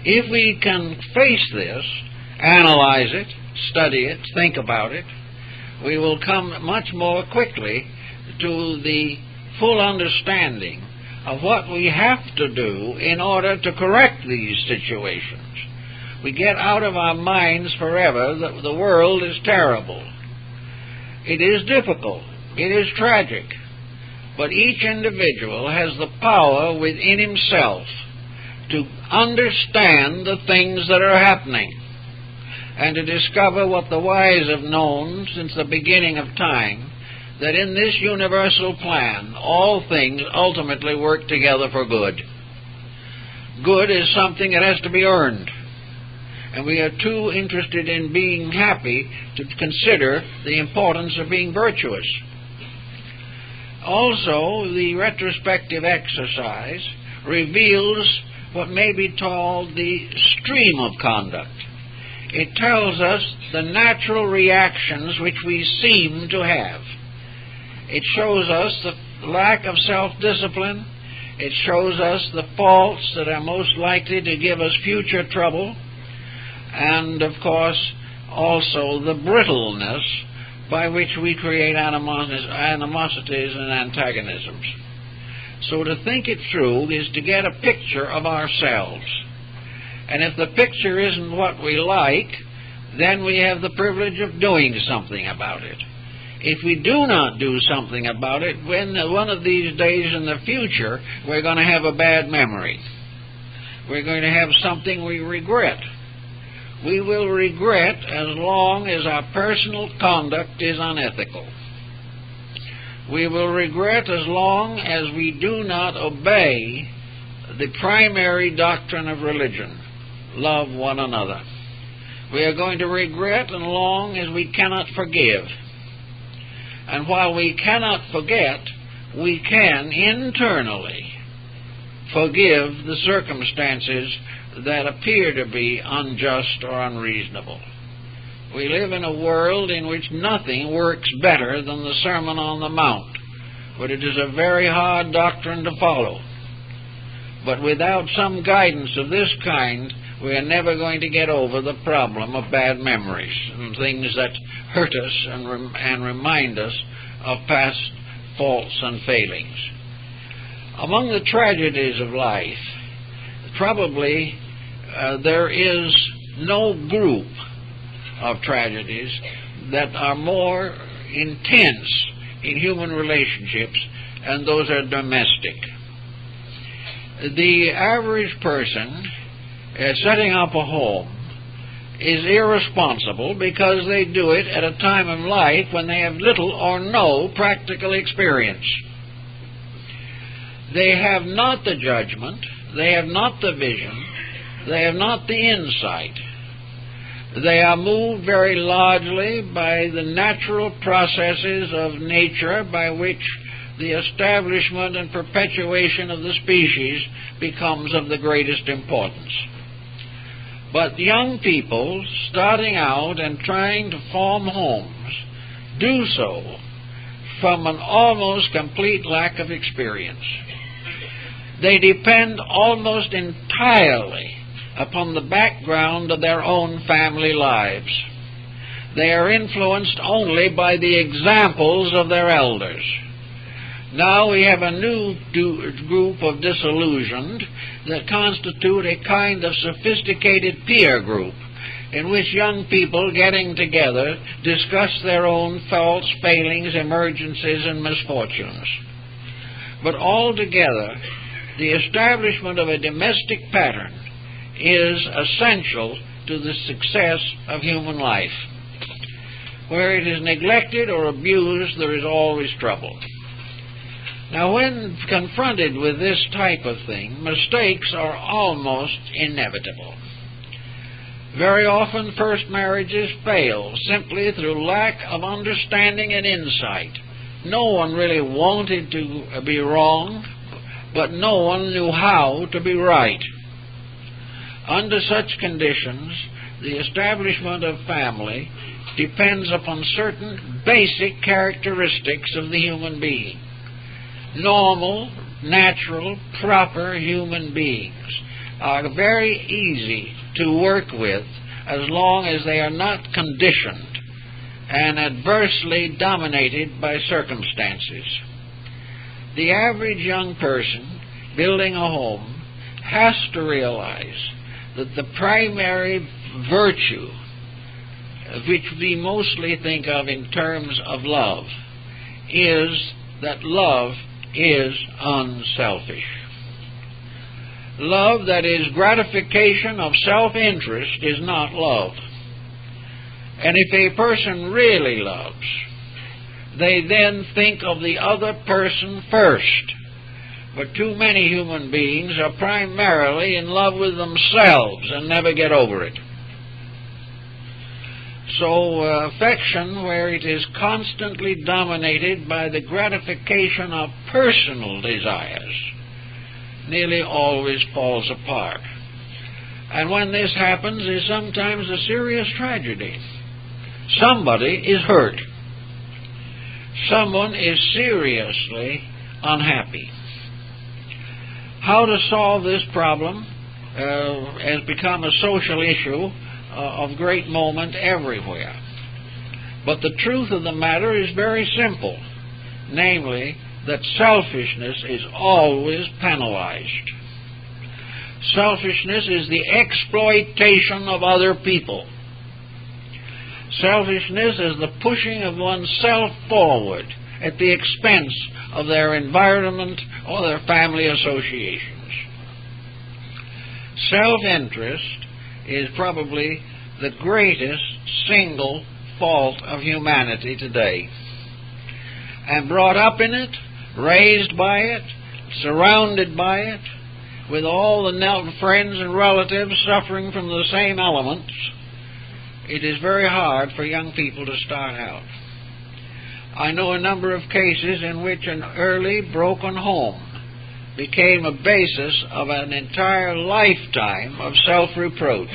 If we can face this, analyze it, study it, think about it, we will come much more quickly to the full understanding of what we have to do in order to correct these situations. We get out of our minds forever that the world is terrible. It is difficult. It is tragic. But each individual has the power within himself to understand the things that are happening and to discover what the wise have known since the beginning of time, that in this universal plan all things ultimately work together for good. Good is something that has to be earned, and we are too interested in being happy to consider the importance of being virtuous. Also, the retrospective exercise reveals what may be called the stream of conduct. It tells us the natural reactions which we seem to have. It shows us the lack of self-discipline. It shows us the faults that are most likely to give us future trouble. And, of course, also the brittleness by which we create animosities and antagonisms. So to think it through is to get a picture of ourselves. And if the picture isn't what we like, then we have the privilege of doing something about it. If we do not do something about it, when one of these days in the future, we're going to have a bad memory. We're going to have something we regret. We will regret as long as our personal conduct is unethical. We will regret as long as we do not obey the primary doctrine of religion: love one another. We are going to regret as long as we cannot forgive. And while we cannot forget, we can internally forgive the circumstances that appear to be unjust or unreasonable. We live in a world in which nothing works better than the Sermon on the Mount, but it is a very hard doctrine to follow. But without some guidance of this kind, we are never going to get over the problem of bad memories and things that hurt us and remind us of past faults and failings. Among the tragedies of life, probably there is no group of tragedies that are more intense in human relationships, and those are domestic. The average person setting up a home is irresponsible because they do it at a time of life when they have little or no practical experience. They have not the judgment, they have not the vision, they have not the insight. They are moved very largely by the natural processes of nature by which the establishment and perpetuation of the species becomes of the greatest importance. But young people starting out and trying to form homes do so from an almost complete lack of experience. They depend almost entirely upon the background of their own family lives. They are influenced only by the examples of their elders. Now we have a new group of disillusioned that constitute a kind of sophisticated peer group in which young people getting together discuss their own faults, failings, emergencies, and misfortunes. But altogether, the establishment of a domestic pattern is essential to the success of human life. Where it is neglected or abused, there is always trouble. Now, when confronted with this type of thing, mistakes are almost inevitable. Very often, first marriages fail simply through lack of understanding and insight. No one really wanted to be wrong, but no one knew how to be right. Under such conditions, the establishment of family depends upon certain basic characteristics of the human being. Normal, natural, proper human beings are very easy to work with as long as they are not conditioned and adversely dominated by circumstances. The average young person building a home has to realize that the primary virtue, which we mostly think of in terms of love, is that love is unselfish. Love that is gratification of self-interest is not love. And if a person really loves, they then think of the other person first. But too many human beings are primarily in love with themselves and never get over it. So affection, where it is constantly dominated by the gratification of personal desires, nearly always falls apart. And when this happens, is sometimes a serious tragedy. Somebody is hurt. Someone is seriously unhappy. How to solve this problem has become a social issue of great moment everywhere. But the truth of the matter is very simple, namely that selfishness is always penalized. Selfishness is the exploitation of other people. Selfishness is the pushing of oneself forward at the expense of their environment or their family associations. Self-interest is probably the greatest single fault of humanity today. And brought up in it, raised by it, surrounded by it, with all the friends and relatives suffering from the same elements, it is very hard for young people to start out. I know a number of cases in which an early broken home became a basis of an entire lifetime of self-reproach.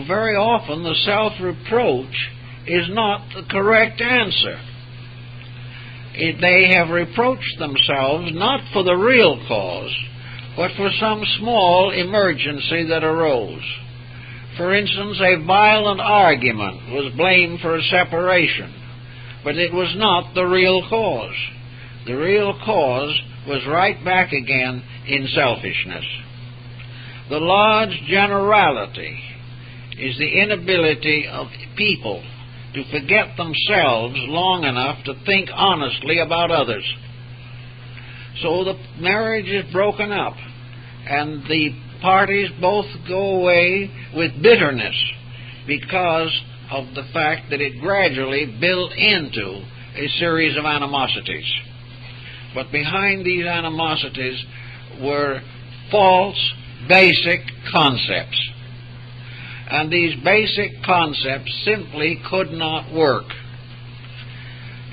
Very often the self-reproach is not the correct answer. They have reproached themselves not for the real cause, but for some small emergency that arose. For instance, a violent argument was blamed for a separation, but it was not the real cause. The real cause was right back again in selfishness. The large generality is the inability of people to forget themselves long enough to think honestly about others. So the marriage is broken up, and the parties both go away with bitterness because of the fact that it gradually built into a series of animosities. But behind these animosities were false, basic concepts. And these basic concepts simply could not work.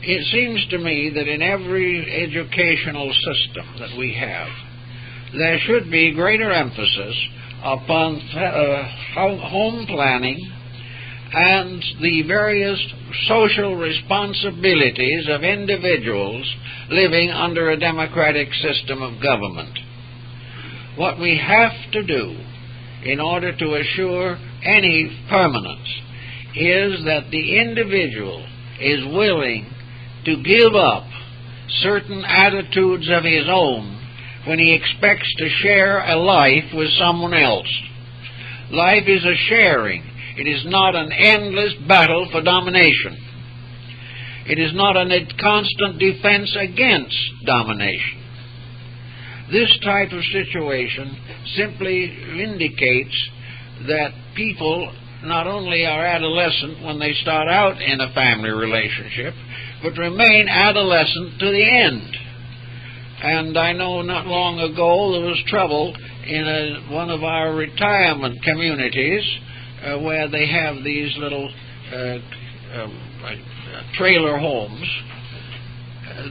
It seems to me that in every educational system that we have, there should be greater emphasis upon home planning and the various social responsibilities of individuals living under a democratic system of government. What we have to do in order to assure any permanence is that the individual is willing to give up certain attitudes of his own when he expects to share a life with someone else. Life is a sharing. It is not an endless battle for domination. It is not a constant defense against domination. This type of situation simply indicates that people not only are adolescent when they start out in a family relationship, but remain adolescent to the end. And I know not long ago there was trouble in one of our retirement communities where they have these little trailer homes.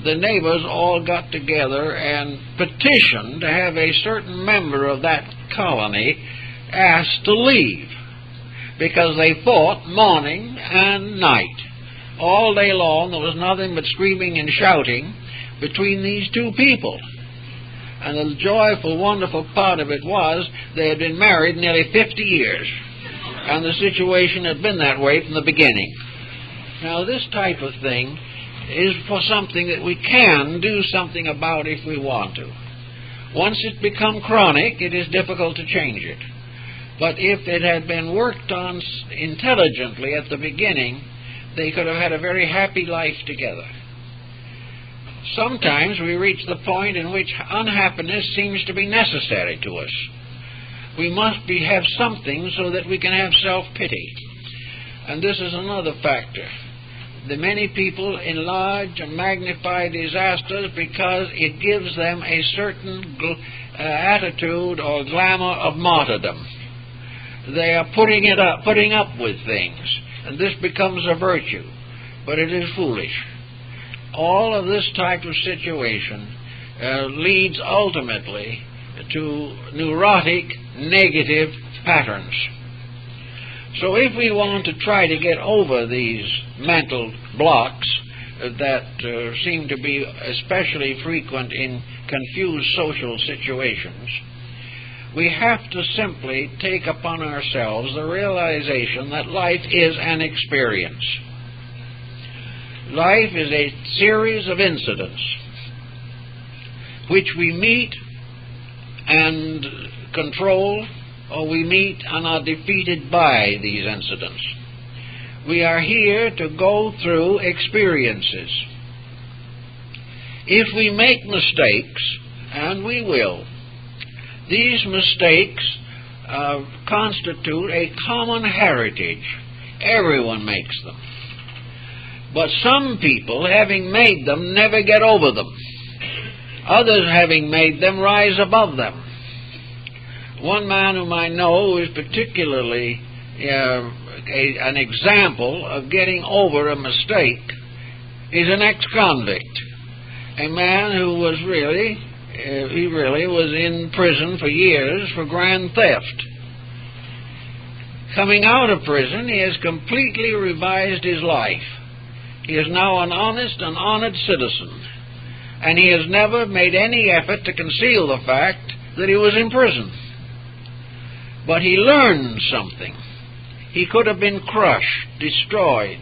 The neighbors all got together and petitioned to have a certain member of that colony asked to leave, because they fought morning and night. All day long there was nothing but screaming and shouting between these two people. And the joyful, wonderful part of it was they had been married nearly 50 years, and the situation had been that way from the beginning. Now, this type of thing is for something that we can do something about if we want to. Once it's become chronic, it is difficult to change it. But if it had been worked on intelligently at the beginning, they could have had a very happy life together. Sometimes we reach the point in which unhappiness seems to be necessary to us. We must have something so that we can have self-pity. And this is another factor. The many people enlarge and magnify disasters because it gives them a certain attitude or glamour of martyrdom. They are putting up with things, and this becomes a virtue, but it is foolish. All of this type of situation leads ultimately to neurotic, negative patterns. So if we want to try to get over these mental blocks that seem to be especially frequent in confused social situations, we have to simply take upon ourselves the realization that life is an experience. Life is a series of incidents which we meet and control, or we meet and are defeated by these incidents. We are here to go through experiences. If we make mistakes, and we will, these mistakes constitute a common heritage. Everyone makes them. But some people, having made them, never get over them. Others, having made them, rise above them. One man whom I know is particularly an example of getting over a mistake is an ex-convict. A man who was he really was in prison for years for grand theft. Coming out of prison, he has completely revised his life. He is now an honest and honored citizen, and he has never made any effort to conceal the fact that he was in prison. But he learned something. He could have been crushed, destroyed.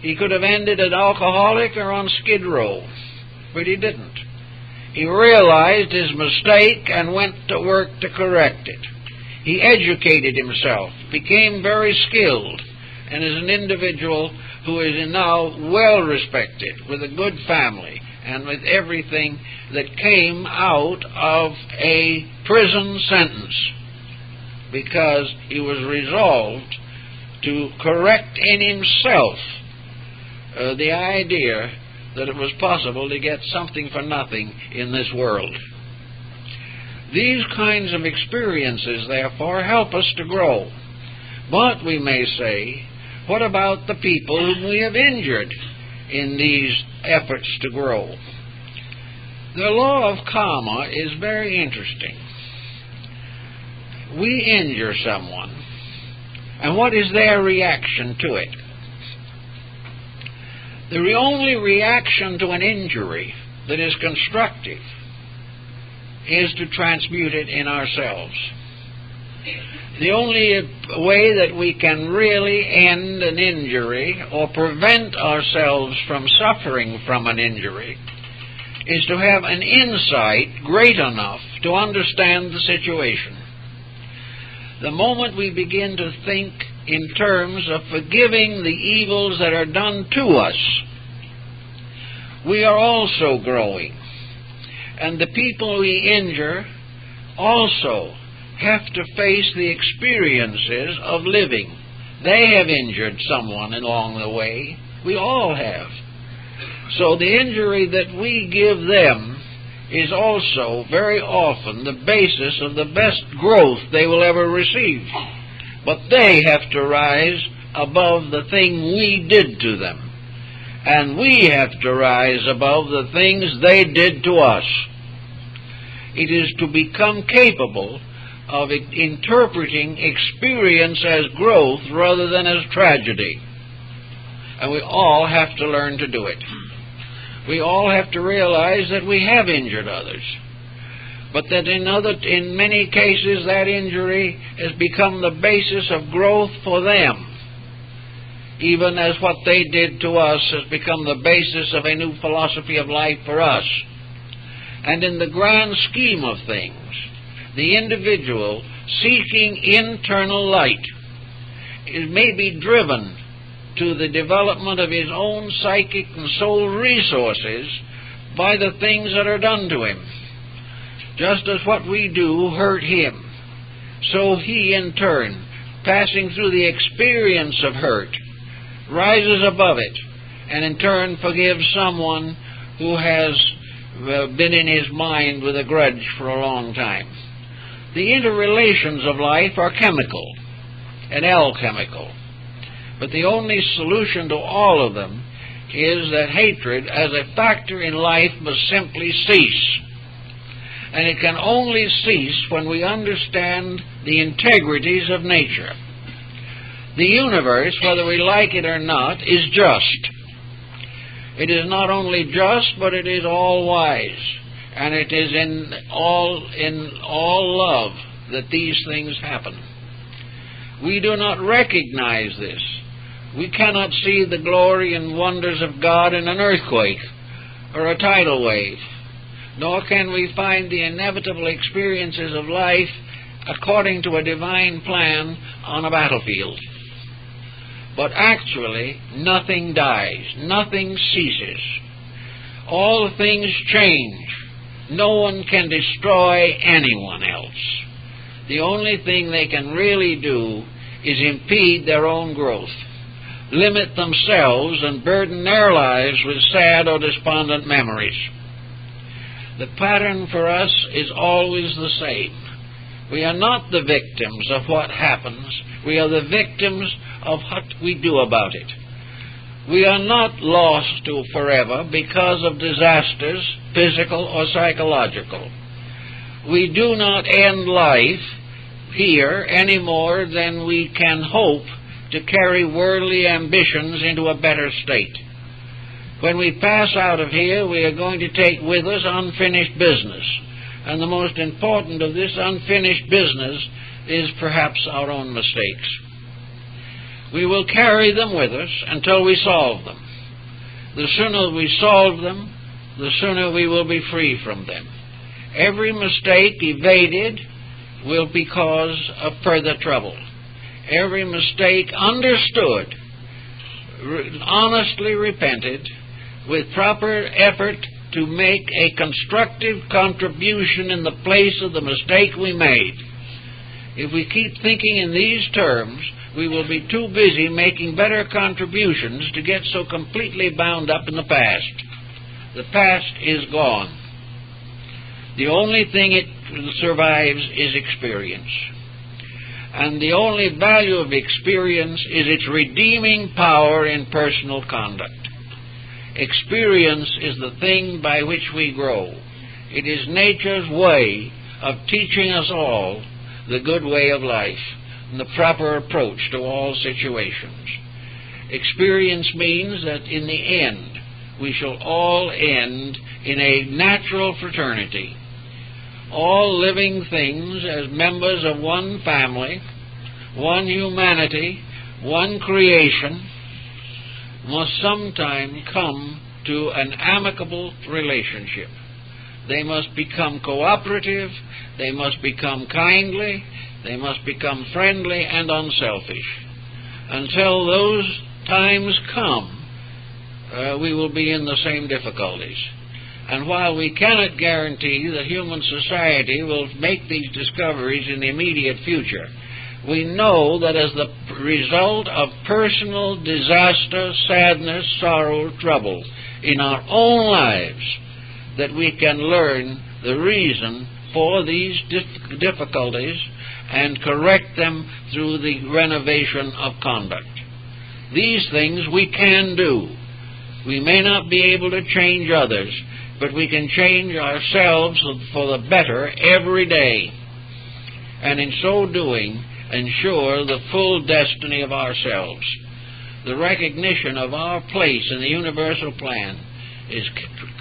He could have ended an alcoholic or on Skid Row, but he didn't. He realized his mistake and went to work to correct it. He educated himself, became very skilled, and is an individual who is now well respected, with a good family, and with everything that came out of a prison sentence, because he was resolved to correct in himself the idea that it was possible to get something for nothing in this world. These kinds of experiences, therefore, help us to grow. But we may say, what about the people whom we have injured in these efforts to grow? The law of karma is very interesting. We injure someone, And what is their reaction to it? The only reaction to an injury that is constructive is to transmute it in ourselves. The only way that we can really end an injury or prevent ourselves from suffering from an injury is to have an insight great enough to understand the situation. The moment we begin to think in terms of forgiving the evils that are done to us, we are also growing. And the people we injure also have to face the experiences of living. They have injured someone along the way. We all have. So the injury that we give them is also very often the basis of the best growth they will ever receive. But they have to rise above the thing we did to them. And we have to rise above the things they did to us. It is to become capable of interpreting experience as growth rather than as tragedy. And we all have to learn to do it. We all have to realize that we have injured others, but that in many cases that injury has become the basis of growth for them, even as what they did to us has become the basis of a new philosophy of life for us. And in the grand scheme of things, the individual seeking internal light may be driven to the development of his own psychic and soul resources by the things that are done to him. Just as what we do hurt him, so he in turn, passing through the experience of hurt, rises above it, and in turn forgives someone who has been in his mind with a grudge for a long time. The interrelations of life are chemical and alchemical, but the only solution to all of them is that hatred as a factor in life must simply cease. And it can only cease when we understand the integrities of nature. The universe, whether we like it or not, is just. It is not only just, but it is all-wise. And it is in all love that these things happen. We do not recognize this. We cannot see the glory and wonders of God in an earthquake or a tidal wave, nor can we find the inevitable experiences of life according to a divine plan on a battlefield. But actually, nothing dies, nothing ceases. All things change. No one can destroy anyone else. The only thing they can really do is impede their own growth, limit themselves, and burden their lives with sad or despondent memories. The pattern for us is always the same. We are not the victims of what happens. We are the victims of what we do about it. We are not lost to forever because of disasters, physical or psychological. We do not end life here any more than we can hope to carry worldly ambitions into a better state. When we pass out of here, we are going to take with us unfinished business. And the most important of this unfinished business is perhaps our own mistakes. We will carry them with us until we solve them. The sooner we solve them, the sooner we will be free from them. Every mistake evaded will be cause of further trouble. Every mistake understood, honestly repented, with proper effort to make a constructive contribution in the place of the mistake we made. If we keep thinking in these terms, we will be too busy making better contributions to get so completely bound up in the past. The past is gone. The only thing it survives is experience. And the only value of experience is its redeeming power in personal conduct. Experience is the thing by which we grow. It is nature's way of teaching us all the good way of life. and the proper approach to all situations. Experience means that in the end, we shall all end in a natural fraternity. All living things as members of one family, one humanity, one creation, must sometime come to an amicable relationship. They must become cooperative, they must become kindly, they must become friendly and unselfish. Until those times come, we will be in the same difficulties. And while we cannot guarantee that human society will make these discoveries in the immediate future, we know that as the result of personal disaster, sadness, sorrow, trouble in our own lives, that we can learn the reason for these difficulties and correct them through the renovation of conduct. These things we can do. We may not be able to change others, but we can change ourselves for the better every day, and in so doing ensure the full destiny of ourselves. The recognition of our place in the universal plan is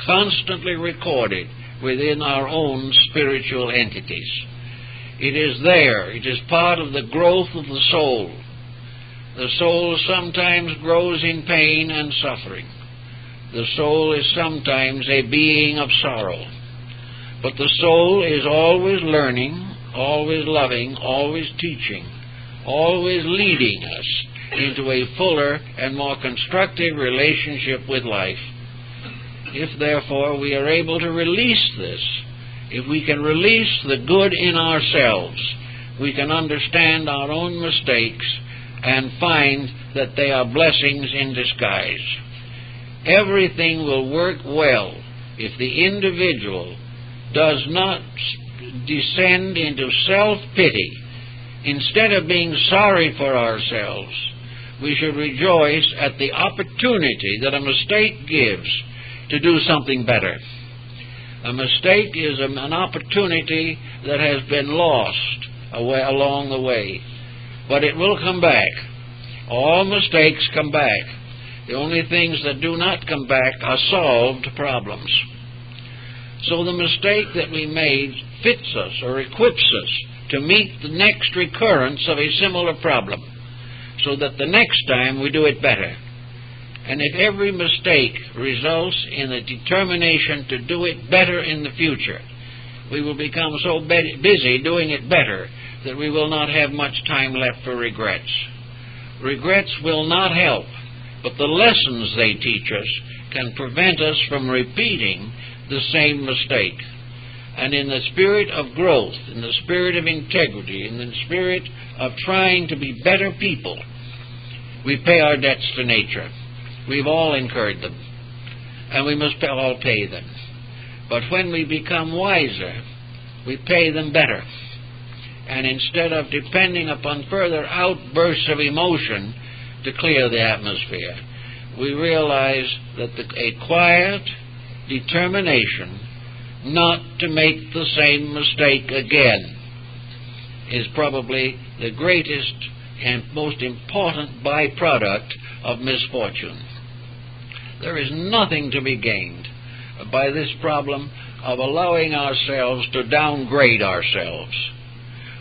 constantly recorded within our own spiritual entities. It is there. It is part of the growth of the soul. The soul sometimes grows in pain and suffering. The soul is sometimes a being of sorrow. But the soul is always learning, always loving, always teaching, always leading us into a fuller and more constructive relationship with life. If, therefore, we are able to release this, if we can release the good in ourselves, we can understand our own mistakes and find that they are blessings in disguise. Everything will work well if the individual does not descend into self-pity. Instead of being sorry for ourselves, we should rejoice at the opportunity that a mistake gives to do something better. A mistake is an opportunity that has been lost along the way, but it will come back. All mistakes come back. The only things that do not come back are solved problems. So the mistake that we made fits us or equips us to meet the next recurrence of a similar problem, so that the next time we do it better. And if every mistake results in a determination to do it better in the future, we will become so busy doing it better that we will not have much time left for regrets. Regrets will not help, but the lessons they teach us can prevent us from repeating the same mistake. And in the spirit of growth, in the spirit of integrity, in the spirit of trying to be better people, we pay our debts to nature. We've all incurred them, and we must all pay them. But when we become wiser, we pay them better. And instead of depending upon further outbursts of emotion to clear the atmosphere, we realize that a quiet determination not to make the same mistake again is probably the greatest and most important byproduct of misfortune. There is nothing to be gained by this problem of allowing ourselves to downgrade ourselves.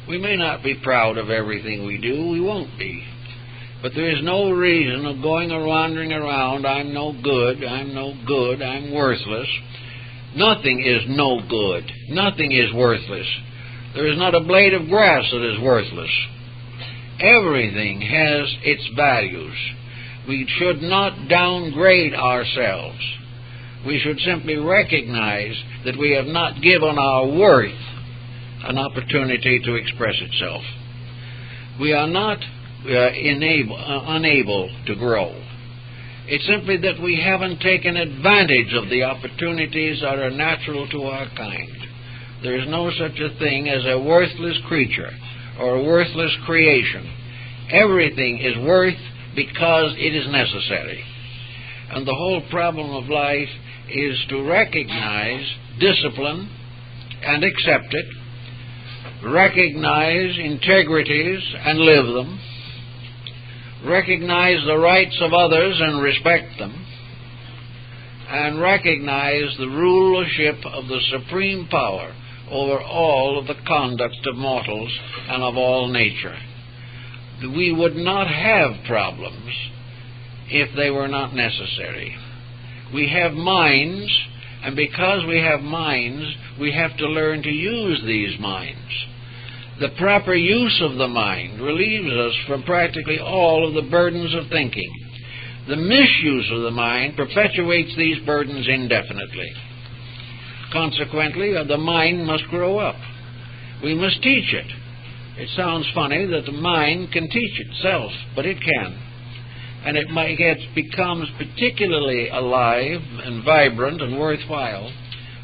We may not be proud of everything we do, we won't be. But there is no reason of going or wandering around, I'm no good, I'm worthless. Nothing is no good. Nothing is worthless. There is not a blade of grass that is worthless. Everything has its values. We should not downgrade ourselves. We should simply recognize that we have not given our worth an opportunity to express itself. We are not unable to grow. It's simply that we haven't taken advantage of the opportunities that are natural to our kind. There is no such a thing as a worthless creature or a worthless creation. Everything is worth because it is necessary. And the whole problem of life is to recognize discipline and accept it, recognize integrities and live them, recognize the rights of others and respect them, and recognize the rulership of the supreme power over all of the conduct of mortals and of all nature. We would not have problems if they were not necessary. We have minds, and because we have minds, we have to learn to use these minds. The proper use of the mind relieves us from practically all of the burdens of thinking. The misuse of the mind perpetuates these burdens indefinitely. Consequently, the mind must grow up. We must teach it. It sounds funny that the mind can teach itself, but it can. And it becomes particularly alive and vibrant and worthwhile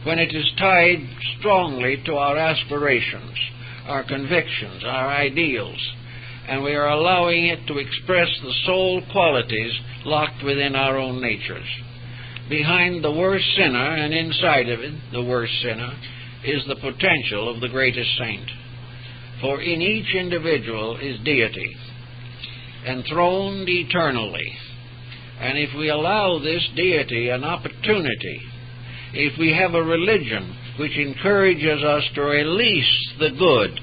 when it is tied strongly to our aspirations, our convictions, our ideals, and we are allowing it to express the soul qualities locked within our own natures. Behind the worst sinner and inside of it, the worst sinner, is the potential of the greatest saint. For in each individual is deity, enthroned eternally. And if we allow this deity an opportunity, if we have a religion which encourages us to release the good,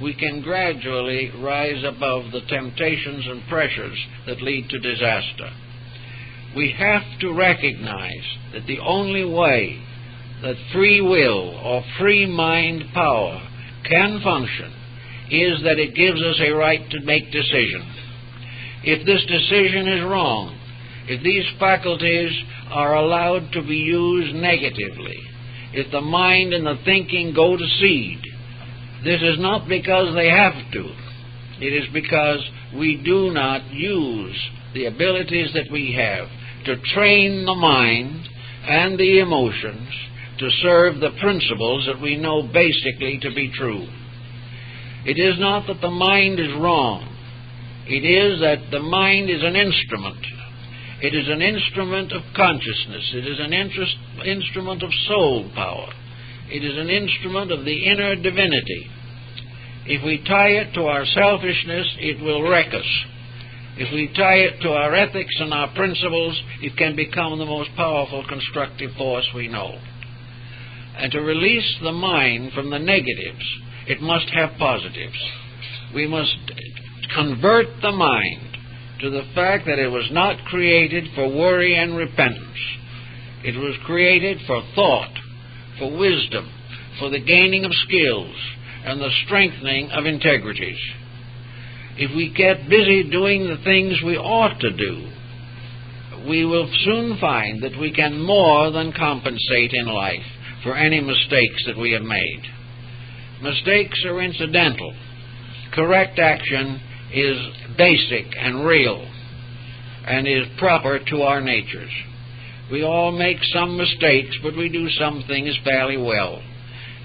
we can gradually rise above the temptations and pressures that lead to disaster. We have to recognize that the only way that free will or free mind power can function is that it gives us a right to make decisions. If this decision is wrong, if these faculties are allowed to be used negatively, if the mind and the thinking go to seed, this is not because they have to. It is because we do not use the abilities that we have to train the mind and the emotions to serve the principles that we know basically to be true. It is not that the mind is wrong. It is that the mind is an instrument. It is an instrument of consciousness. It is an instrument of soul power. It is an instrument of the inner divinity. If we tie it to our selfishness, it will wreck us. If we tie it to our ethics and our principles, it can become the most powerful constructive force we know. And to release the mind from the negatives, it must have positives. We must convert the mind to the fact that it was not created for worry and repentance. It was created for thought, for wisdom, for the gaining of skills, and the strengthening of integrities. If we get busy doing the things we ought to do, we will soon find that we can more than compensate in life for any mistakes that we have made. Mistakes are incidental. Correct action is basic and real and is proper to our natures. We all make some mistakes, but we do some things fairly well.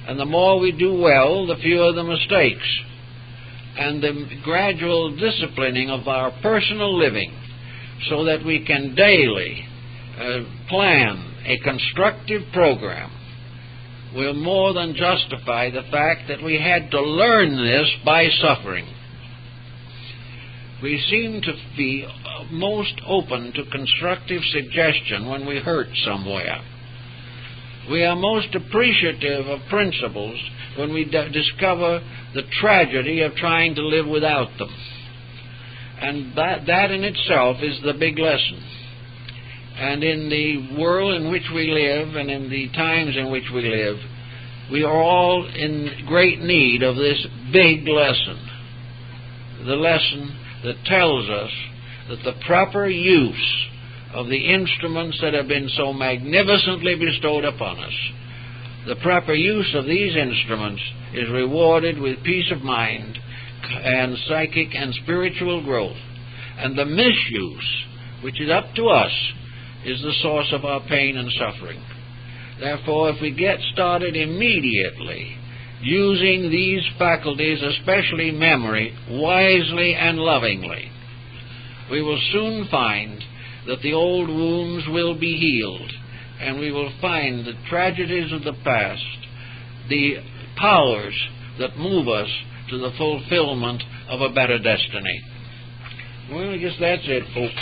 And the more we do well, the fewer the mistakes. And the gradual disciplining of our personal living so that we can daily plan a constructive program will more than justify the fact that we had to learn this by suffering. We seem to be most open to constructive suggestion when we hurt somewhere. We are most appreciative of principles when we discover the tragedy of trying to live without them. And that in itself is the big lesson. And in the world in which we live and in the times in which we live, we are all in great need of this big lesson. The lesson that tells us that the proper use of the instruments that have been so magnificently bestowed upon us, the proper use of these instruments is rewarded with peace of mind and psychic and spiritual growth. And the misuse, which is up to us, is the source of our pain and suffering. Therefore, if we get started immediately using these faculties, especially memory, wisely and lovingly, we will soon find that the old wounds will be healed, and we will find the tragedies of the past, the powers that move us to the fulfillment of a better destiny. Well, I guess that's it, folks.